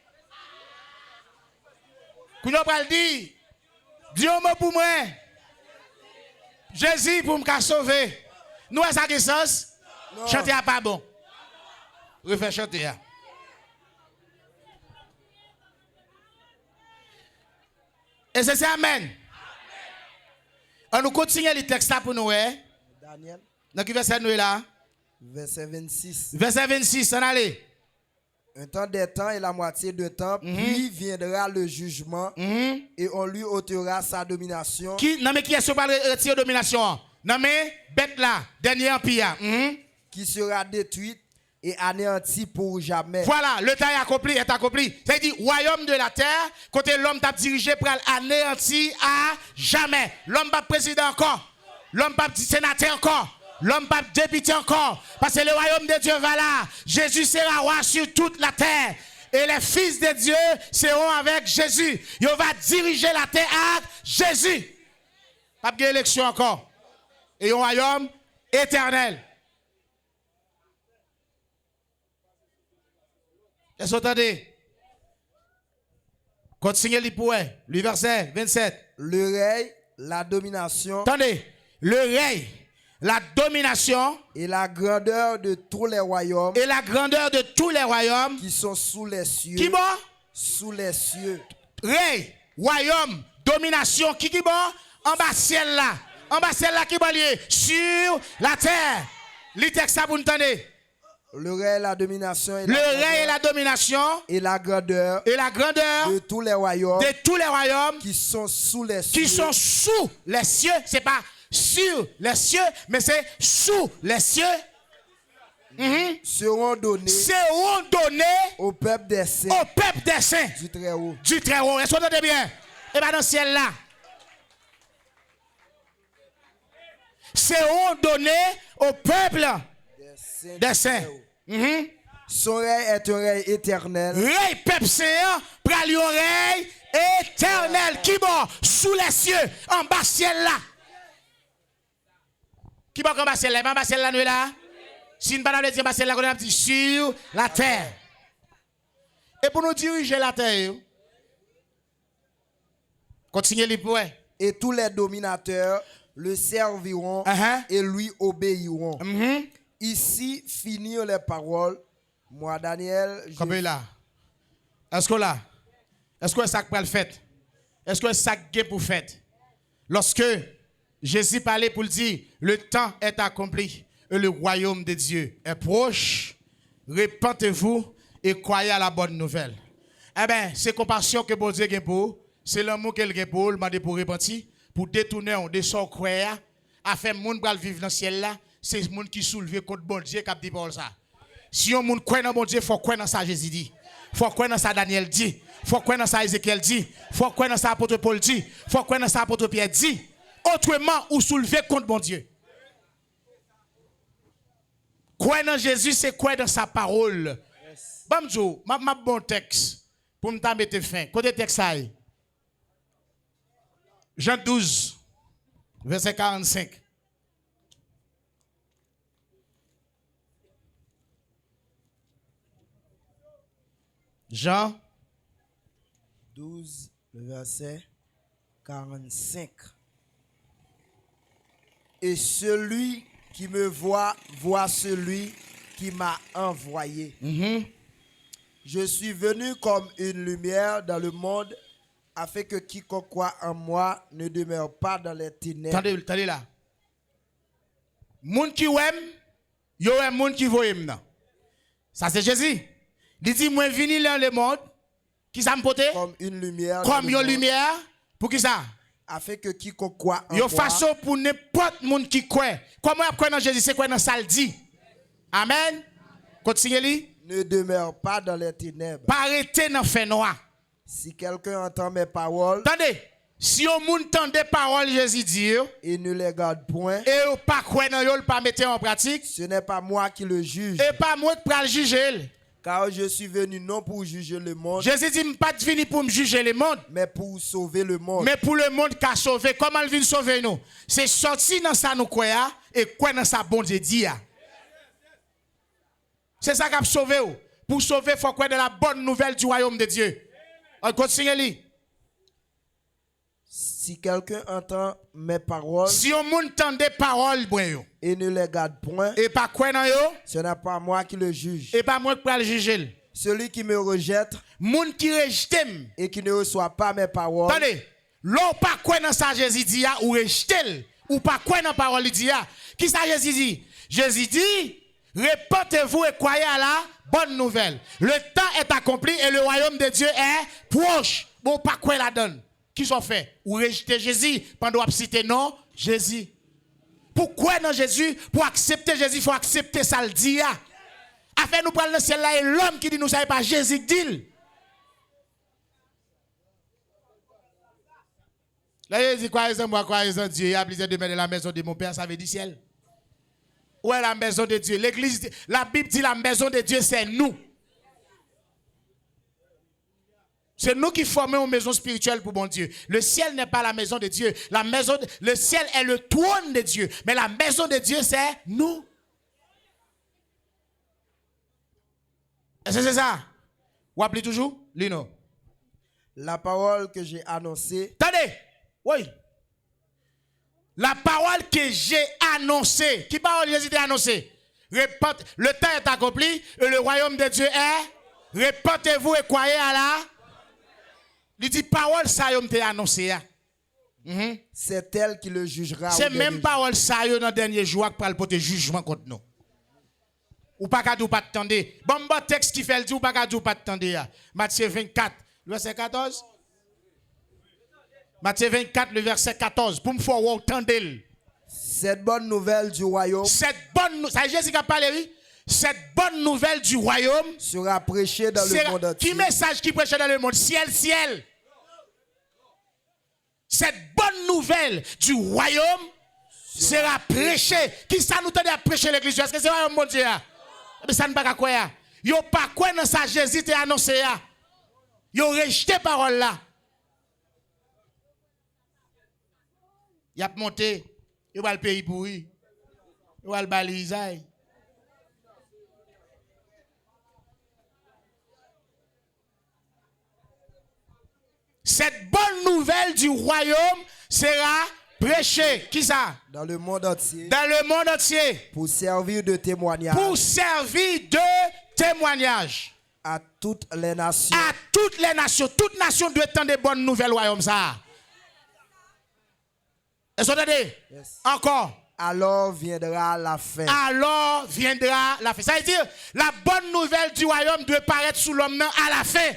Kounya pral dit, Dieu mot pour moi. Jésus pour me sauver. Nous, ça qui sens? Chanter à pas bon. Refais chanter. Et c'est ça, amen. On nous continue le texte là pour nous. Daniel. Dans qui verset nous là? Verset 26. Verset 26, on allez. Un temps des temps et la moitié de temps, puis viendra le jugement et on lui ôtera sa domination. Non mais qui est-ce qui va retirer domination? Non mais bête là, dernier empire. Qui sera détruite et anéantie pour jamais. Voilà, le temps est accompli. C'est-à-dire, royaume de la terre, côté l'homme t'a dirigé pour anéanti à jamais. L'homme pas président encore. L'homme pas sénateur encore. L'homme pas député encore. Parce que le royaume de Dieu va là. Jésus sera roi sur toute la terre. Et les fils de Dieu seront avec Jésus. Il va diriger la terre avec Jésus. Pas de élection encore. Et un royaume éternel. Est-ce que vous entendez? Continuez le verset 27. Le règne, la domination. Attendez. Le règne, la domination. Et la grandeur de tous les royaumes. Et la grandeur de tous les royaumes. Qui sont sous les cieux. Qui bon? Sous les cieux. règne, royaume, domination, qui bon? En bas ciel là. En bas ciel là qui bon lié? Sur la terre. Les textes ça vous entendez? Le règne, la domination et le règne et la domination et la grandeur de tous les royaumes qui sont sous les cieux. Qui sont sous les cieux. C'est pas sur les cieux, mais c'est sous les cieux. Seront donnés au peuple des saints. Du très haut. Est-ce que vous entendez bien? Et bien dans le ciel là. Seront donnés au peuple des saints. Son règne est un règne éternel. Règne peuple saint, pral un règne éternel. Qui bon sous les cieux, en bas ciel là. Qui bon en bas ciel là? En bas ciel là, nous là. Si nous ne parlons pas de bas ciel là, on a dit sur la terre. Et pour nous diriger la terre, continuez les points. Et tous les dominateurs le serviront et lui obéiront. Ici finirent les paroles. Moi, Daniel. Comme là. Est-ce que là? Est-ce que ça pour le fait? Est-ce que ça est pour fait? Lorsque Jésus parlait pour le dire, le temps est accompli et le royaume de Dieu est proche, répentez-vous et croyez à la bonne nouvelle. Eh bien, c'est compassion que bon Dieu a pour, c'est l'amour qu'il a pour, demander pour repentir, pour détourner de son croyant, afin que les gens vivre dans le ciel là, c'est les gens qui soulèvent contre bon Dieu qui a dit pour ça. Si on croit dans bon Dieu, il faut croire dans ça Jésus dit. Il faut croire dans ça Daniel dit. Il faut croire dans ça Ézéchiel dit. Il faut croire dans ça apôtre Paul dit. Il faut croire dans ça apôtre Pierre dit. Autrement, ou soulever contre bon Dieu. Croire dans Jésus, c'est croire dans sa parole. Bamjo, ma bon texte pour me mettre fin. Côté texte ça. Jean 12, verset 45. Jean 12, verset 45. Et celui qui me voit, voit celui qui m'a envoyé. Je suis venu comme une lumière dans le monde, afin que quiconque croit en moi ne demeure pas dans les ténèbres. Attendez là. Moun qui aime, yo aime moun qui voit aime. Ça c'est Jésus. Il dit moi venu dans le monde, qui ça me porte? Comme une lumière. Comme une lumière. Pour qui ça? Afin que quiconque croit en moi. Yo façon pour n'importe monde qui croit. Comment croit dans Jésus, c'est quoi dans ça le dit? Amen. Continuez. Ne demeure pas dans les ténèbres. Pas arrêter dans fait noir. Si quelqu'un entend mes paroles. Attendez. Si on entend des paroles Jésus dit et ne les garde point. Et pas croire dans yo, pas mettre en pratique. Ce n'est pas moi qui le juge. Et pas moi qui le juger. Car je suis venu non pour juger le monde. Jésus dit, je ne suis pas venu pour me juger le monde. Mais pour sauver le monde. Mais pour le monde qui a sauvé. Comment il vient sauver nous? C'est sorti dans ça nous croyons et quoi dans ça bon Dieu dit. C'est ça qui a sauvé. Pour sauver, il faut croire dans la bonne nouvelle du royaume de Dieu. On continue. Si quelqu'un entend mes paroles. Si on entend des paroles, et ne les garde point. Et pas quoi dans yo? Ce n'est pas moi qui le juge. Et pas moi qui peux le juger. Celui qui me rejette. Moun qui rejette. Et qui ne reçoit pas mes paroles. Attendez. L'on pas quoi dans ça Jésus dit ou rejette. Ou pas quoi dans parole dit. Qui ça Jésus dit? Jésus dit, répentez-vous et croyez à la bonne nouvelle. Le temps est accompli et le royaume de Dieu est proche. Bon, pas quoi la donne. Qui sont fait? Ou rejeter Jésus pendant citer non Jésus. Pourquoi non Jésus? Pour accepter Jésus, il faut accepter ça le dit. Afin nous prendre le ciel là et l'homme qui dit nous savons pas Jésus dit. Là il dit croyez en moi, croyez en Dieu. Il y a plusieurs demeures de la maison de mon père, ça veut dire ciel. Où est la maison de Dieu? L'église, la Bible dit la maison de Dieu c'est nous. C'est nous qui formons une maison spirituelle pour bon Dieu. Le ciel n'est pas la maison de Dieu. Le ciel est le trône de Dieu. Mais la maison de Dieu, c'est nous. Est-ce que c'est ça? Vous appelez toujours? Lino. La parole que j'ai annoncée. Attendez. Oui. La parole que j'ai annoncée. Qui parole Jésus a annoncée? Répète. Le temps est accompli et le royaume de Dieu est. Répentez-vous et croyez à la. Il dit parole ça yo m'te annoncé. C'est elle qui le jugera. C'est au même dernier parole ça yo dans dernier jour qui parle porter jugement contre nous. Ou pas qu'à ou pas attendre. Bon texte qui fait le dit ou pas qu'à ou pas attendre. Matthieu 24, le verset 14. Matthieu 24, le verset 14. Pour me faire entendre. Cette bonne nouvelle du royaume Ça Jésus qui a parlé, oui. Cette bonne nouvelle du royaume sera prêchée dans le monde entier. Qui message qui prêche dans le monde? Ciel, ciel. Cette bonne nouvelle du royaume sera prêchée. Qui ça nous tente à prêcher l'église? Est-ce que c'est un bon Dieu? Mais ça ne pas quoi. Yo pas quoi dans ça Jésus t'a annoncé. Yo rejeté parole là. Y a monté. Yo va le pays pourri. Yo va le baliser. Cette bonne nouvelle du royaume sera prêchée. Qui ça? Dans le monde entier. Dans le monde entier. Pour servir de témoignage. Pour servir de témoignage. À toutes les nations. À toutes les nations. Toute nation doit attendre des bonnes nouvelles royaume ça. Est-ce que vous entendez? Yes. Encore. Alors viendra la fin. Alors viendra la fin. Ça veut dire la bonne nouvelle du royaume doit paraître sous l'homme à la fin.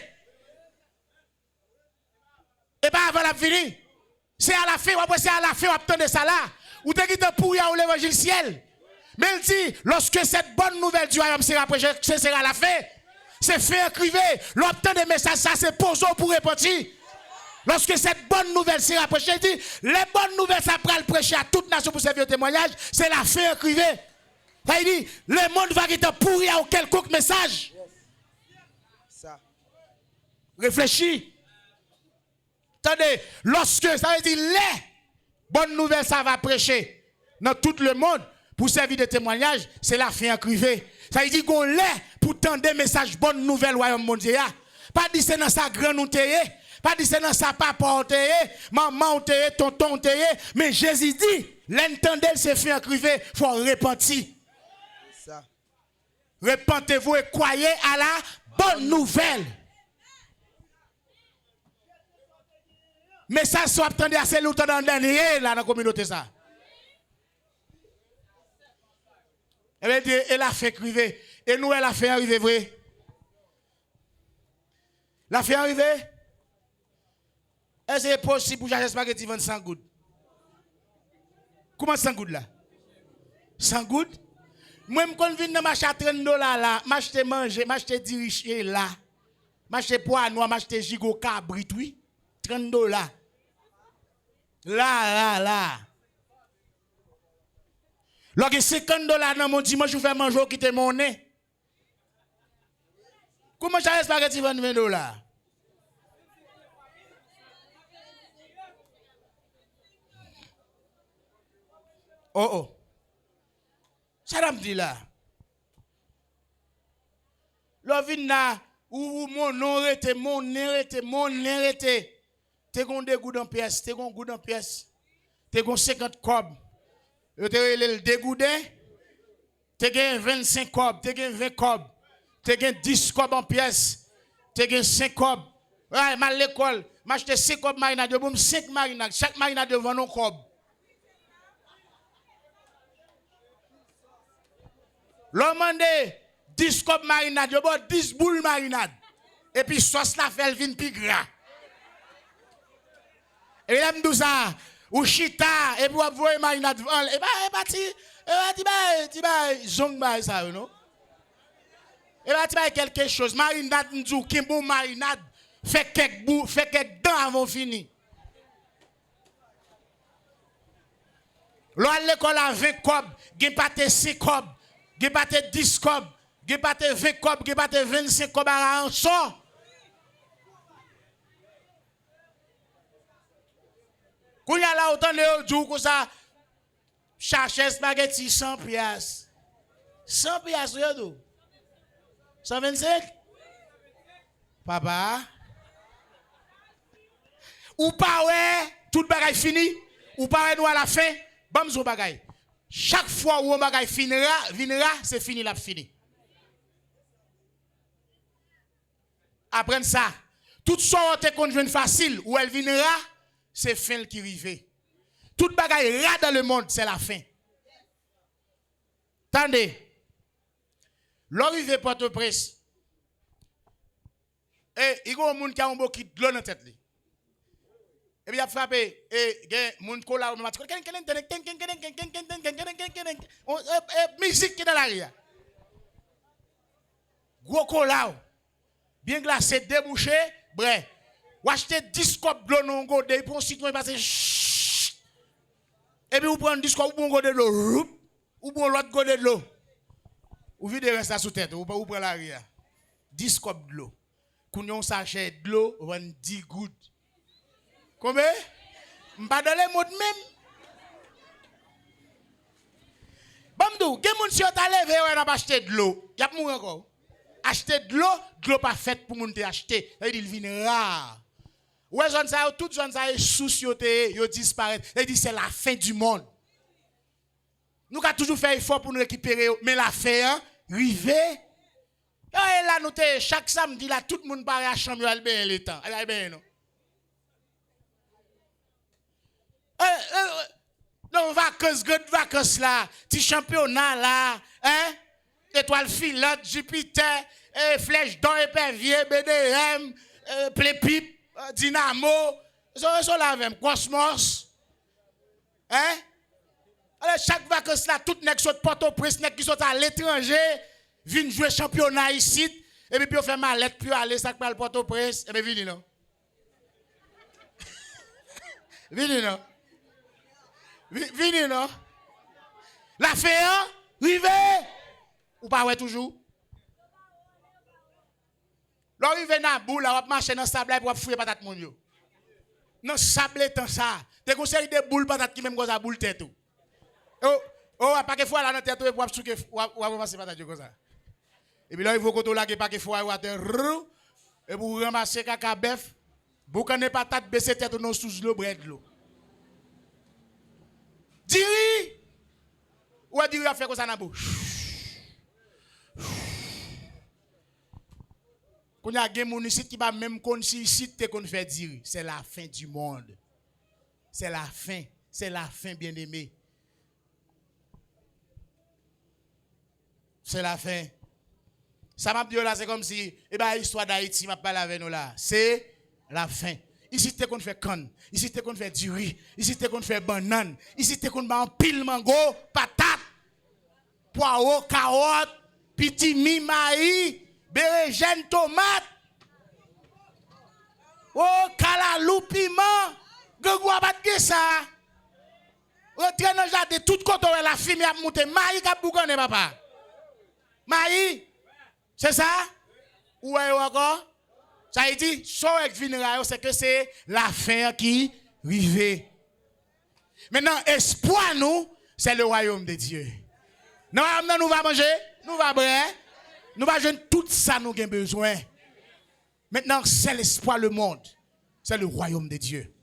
Et pas avant la fini. C'est à la fin, après c'est à la fin, on attend ça là. Ou t'es qui te pourri à l'évangile ciel. Mais il dit, lorsque cette bonne nouvelle du royaume sera prêchée, ce sera la fin. C'est fait écrire. L'obtenir des messages, ça c'est posé pour répondre. Lorsque cette bonne nouvelle sera prêchée, il dit, les bonnes nouvelles, ça prend le prêcher à toute nation pour servir au témoignage, c'est la fin écrivée. Il dit, le monde va être pourri à quelconque message. Ça. Réfléchis. Attendez, lorsque ça veut dire les bonnes nouvelles, ça va prêcher dans tout le monde pour servir de témoignage, c'est la fin écrivée. Ça veut dire qu'on l'est pour tendre des messages bonnes nouvelles royaume mondial. Pas dire c'est dans sa grande ou pas dire c'est dans sa papa ou maman ou tonton ou mais Jésus dit, l'entendez c'est fin écrivée, faut repentir. Ça. Repentez-vous et croyez à la bonne nouvelle. Mais ça soit attendu assez longtemps dans le dernier là dans la communauté ça. Elle a fait écrire et nous elle a fait arriver vrai. La fait arriver. Est-ce que c'est possible pour j'achète spaghetti vendre 100 gouttes? Comment 100 gouttes là? 100 gouttes? Moi quand je viens dans marché à $30 là, m'acheter manger, m'acheter diriger là. M'acheter poids noir, m'acheter gigot cabrit oui. $30. Là. Lorsque $50 dans mon dimanche, je fais manger qui te mon nez. Comment ça spaghetti $20? Oh. Ça me dit là. L'ovina ou mon nom était mon nez. T'es gon dégoût dans pièce, t'es gon goût dans pièce. T'es gon 50 cob. T'es le dégoûté. T'es gen 25 cob, t'es gen 20 cob. T'es gen 10 cob en pièce. T'es gen 5 cob. Ouais, mal l'école, m'acheter 5 cob marinade, de boum 5 marinade, chaque marinade devant nos cob. L'homme mande 10 cob marinade, de boum 10 boules marinade. Et puis sauce la fait vin pi gras. Et là, me dit ça, ou chita, et puis vous voyez marinade, et bah, tu zong bah ça, non? Et bah, tu quelque chose, marinade, m'dou, qui bon marinade, fait quelques dents avant fini. L'on l'école a 20 cob, gen pate 5 cob, gen pate 10 cob, gen pate 20 cob, gen pate 25 cob à un sort. Quand y a là autant de jours que ça, chercher spaghetti 100 piastres. 100 piastres, yo. 125? Papa? Ou pas ouais, tout le bagage fini? Ou pas ouais, nous à la fin? Bam, zo bagage. Chaque fois où un bagage viendra, c'est fini, la fini. Après ça, Tout ça te conjoint facile, ou elle viendra, c'est fin qui arrive. Tout bagaille rat dans le monde, c'est la fin. Attendez. L'arrivée Port-au-Prince. Et il y a un monde qui a un beau qui de l'eau dans la tête. Et puis il a frappé. Et il y a un monde qui a la musique qui est dans l'arrière. Gros cola. Bien glacé, débouché. Bref. Ou acheter 10 copes de l'eau dans un godé pour un citron passer. Et puis vous prenez 10 copes ou un godé de l'eau. Ou bon l'autre godé de l'eau. Ou videz ça sous tête. Ou prenez l'arrière. 10 copes de l'eau. Quand on sachet de l'eau, on 10 gouttes. Combien? M'pas dans les mots de même. Bamdou, quel monde si on t'a levé, on a acheté de l'eau. Y a pas mourir encore. Acheter de l'eau pas faite pour moun te acheter. Ça veut dire il vient rare. Ouais, zone ça, toute zone ça est sous-yoté, yo disparaît. Ça veut dire c'est la fin du monde. Nous avons toujours fait effort pour nous récupérer, mais la fin, rivé. Et là, nous chaque samedi, là, tout le monde paraît à la chambre, il bien le temps. Elle bien, non? Non, vacances là, petit championnat là, hein? Étoile filante, Jupiter, flèche d'or, épervier, BDM, Plépip, Dynamo, ils sont là même, Cosmos. Hein? Alors, chaque vacances là, tout nèg saute Port-au-Prince, nèg qui sont à l'étranger, viennent jouer championnat ici, et puis on fait mallette, puis aller, ça parle Port-au-Prince, et bien venez non. Venez non. Venez non. La fait, hein? Rivé. Ou pas ouais toujours? Là, il vient dans la boule, on va marcher dans le sable pour fouiller patate mon yo. Dans le sable, tant ça. T'es conseillé des boules patate qui même comme ça boule tête tout. Oh, pas que fois là dans tête pour souke ou ramasser patate comme ça. Et puis là, il faut qu'on la pas que fois ou et pour ramasser caca bœuf, vous connaissez patate baisser tête non sous l'eau bread l'eau. Diri. Ou a diri a fait comme ça dans la bouche. Quand il y a des gens ici qui va même ici qu'on fait dire, c'est la fin du monde. C'est la fin, bien-aimé. C'est la fin. Ça m'a dit là, c'est comme si, l'histoire d'Haïti m'a parlé avec nous là. C'est la fin. Ici, t'es qu'on fait canne. Ici, t'es qu'on fait du riz. Ici, t'es qu'on fait banane. Ici, t'es qu'on fait pile mango, patate, poireau, carotte, petit mi, maïs. Bérégène, tomate. Oh, kalalou, piment. Gengou a battre ça. Rentrez dans le jardin, tout côté la fille a monté. Maï a boucané, papa. Maï, c'est ça? Ou est encore? Ça a dit, c'est que c'est la fin qui arrive. Maintenant, espoir, nous, c'est le royaume de Dieu. Non, nous va manger, nous va boire. Nous allons jouer tout ça nous avons besoin. Maintenant, c'est l'espoir le monde. C'est le royaume de Dieu.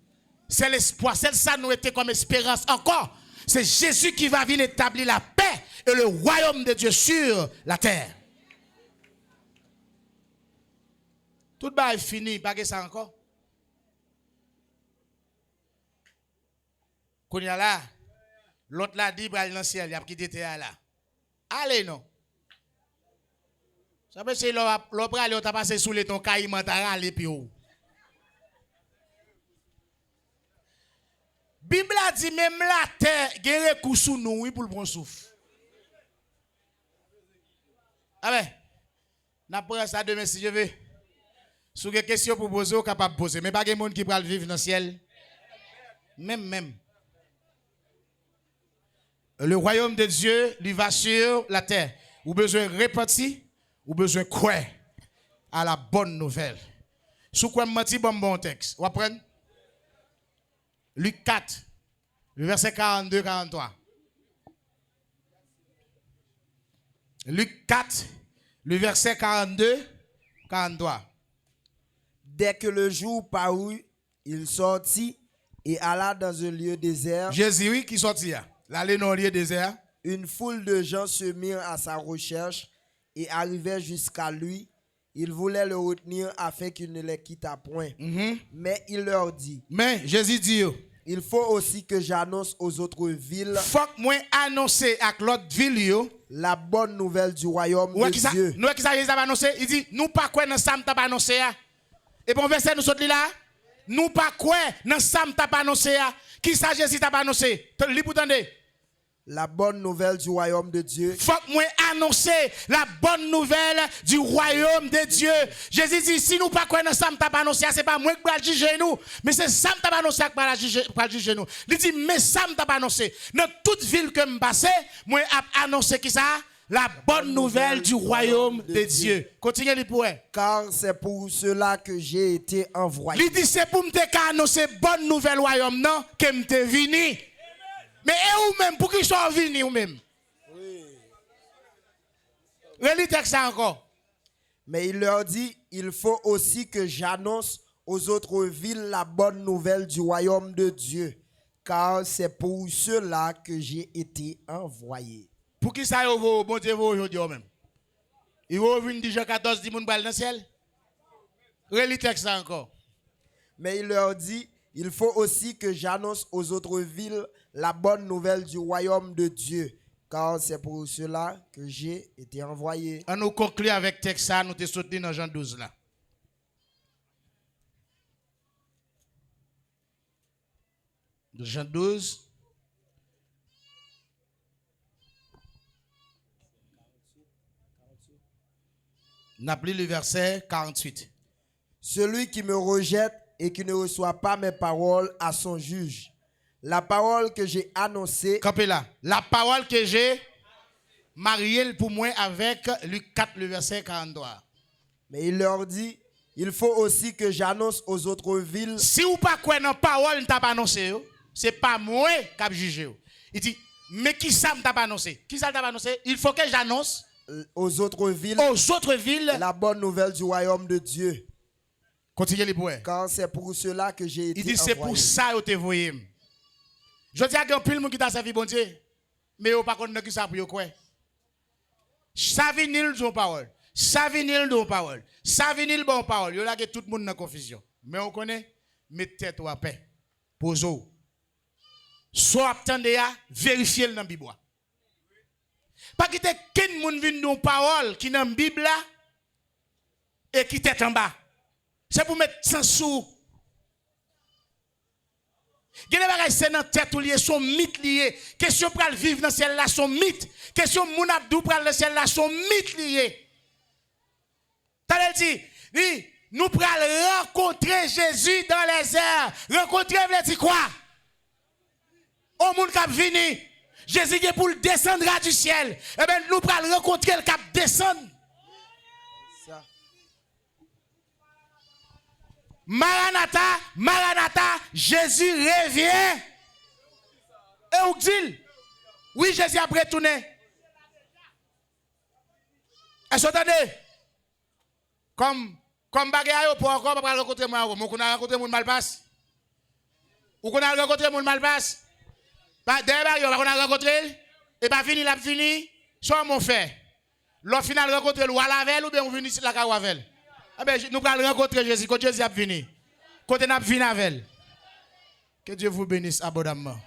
C'est l'espoir. C'est ça nous était comme espérance encore. C'est Jésus qui va venir établir la paix et le royaume de Dieu sur la terre. Tout est fini. Pas que ça encore. Quand il y a là, l'autre l'a dit, il va dans le ciel. Il a quitté terre là. Allez, non. Ça veut dire que l'opéra, il a passé sous les tons caïmans, t'as râlé puis où. Bible a dit même la terre, guerre coup sous nous, oui, pour le bon souffle. Ah ben, n'après ça demain si je veux. Sous des questions pour poser, ou capable de poser. Mais pas de monde qui va vivre dans le ciel. Même. Le royaume de Dieu, lui va sur la terre. Ou besoin de repentir. Ou besoin de quoi à la bonne nouvelle. Sous quoi menti bon texte. Vous apprenez? Luc 4, le verset 42-43. Luc 4, le verset 42-43. Dès que le jour parut, il sortit et alla dans un lieu désert. Jésus, oui, qui sortit là? L'aller dans un lieu désert. Une foule de gens se mirent à sa recherche et arrivèrent jusqu'à lui. Ils voulaient le retenir afin qu'il ne les quittât point. Mais il leur dit, Mais Jésus dit, yo, il faut aussi que j'annonce aux autres villes faut que moi annoncer à l'autre ville, yo. la bonne nouvelle du royaume Ouais, de Dieu. nous, qui ça, Jésus a annoncé? Il dit, nous pas quoi dans ça, t'as pas annoncé. Et bon, verset, nous sommes là. Nous pas quoi dans ça, t'as pas annoncé. Qui ça, Jésus t'a pas annoncé? Libre, attendez. La bonne nouvelle du royaume de Dieu. Faut que moi annoncer la bonne nouvelle du royaume de Dieu. Jésus dit, si nous pas quoi dans ça, t'as pas annoncé, c'est pas moi qui vais juger nous, mais c'est ça t'as pas annoncé qui va juger nous. Il dit, mais ça t'as pas annoncé. Dans toute ville que me passe, moi a annoncé qui ça? La bonne nouvelle du royaume de Dieu. Continuez les points. Car c'est pour cela que j'ai été envoyé. Il dit, c'est pour me annoncer bonne nouvelle royaume, non, que me te vini. Mais et ou même, pour qu'ils soient venus ou même? Oui. Relis texte encore. Mais il leur dit, il faut aussi que j'annonce aux autres villes la bonne nouvelle du royaume de Dieu. Car c'est pour cela que j'ai été envoyé. Pour qui ça y va, bon Dieu, aujourd'hui même? Il va venir déjà 14 10 moun bal dans le ciel? Relis texte encore. Mais il leur dit, il faut aussi que j'annonce aux autres villes la bonne nouvelle du royaume de Dieu. Car c'est pour cela que j'ai été envoyé. On nous conclut avec texte ça, nous te sauté dans Jean 12 là. Jean 12. N'a pris le verset 48. Celui qui me rejette et qui ne reçoit pas mes paroles à son juge. La parole que j'ai annoncée. Campez là. La parole que j'ai mariée pour moi avec Luc 4, le verset 43. Mais il leur dit, il faut aussi que j'annonce aux autres villes. Si ou pas quoi dans parole ne t'a pas annoncé, c'est pas moi qui ai jugé. Il dit, mais qui ça ne t'a pas annoncé? Qui ça t'a pas annoncé? Il faut que j'annonce aux autres villes. La bonne nouvelle du royaume de Dieu. Continuez les points. Car c'est pour cela que j'ai été envoyé. Il dit, c'est pour ça que tu es envoyé. Je dis à un pile qui t'a servi, bon Dieu. Mais vous pas connaître qui ça pour quoi. Ça vinil de parole. Ça vinil de parole. Ça vinil bon parole. Yo là que tout le monde dans confusion. Mais on connaît, mettez tête à paix. Pose-vous. Soit attendez à vérifier dans la Bible. Pas que quelqu'un moun vinn dans parole qui dans la Bible là et qui tête en bas. C'est pour mettre sans sous. Gè des bagages c'est dans tête ou lié son mythe lié. Question pral vivre dans celle là son mythe. Question moun abdou pral dans celle là son mythe lié. T'as dit, oui, nous pral rencontrer Jésus dans les airs. Rencontrer veut dire quoi? Au monde qui vini. Jésus est pour le descendre du ciel. Eh bien, nous pral rencontrer le cap descendre. Maranatha, Maranatha, Jésus revient. Et où dit? Oui, Jésus a retourné. Est-ce que vous entendez? Comme bagaille pour encore pas rencontrer moi, on a rencontré mon malpasse. Ou qu'on a rencontré mon malpasse. Pas derrière on a rencontré et pas fini la fini, soit mon fait. L'autre final rencontrer ou à la veille ou bien on vient ici la caravelle. Ah ben, nous allons rencontrer Jésus. Quand Jésus a venu, quand on a venu avec. Que Dieu vous bénisse abondamment.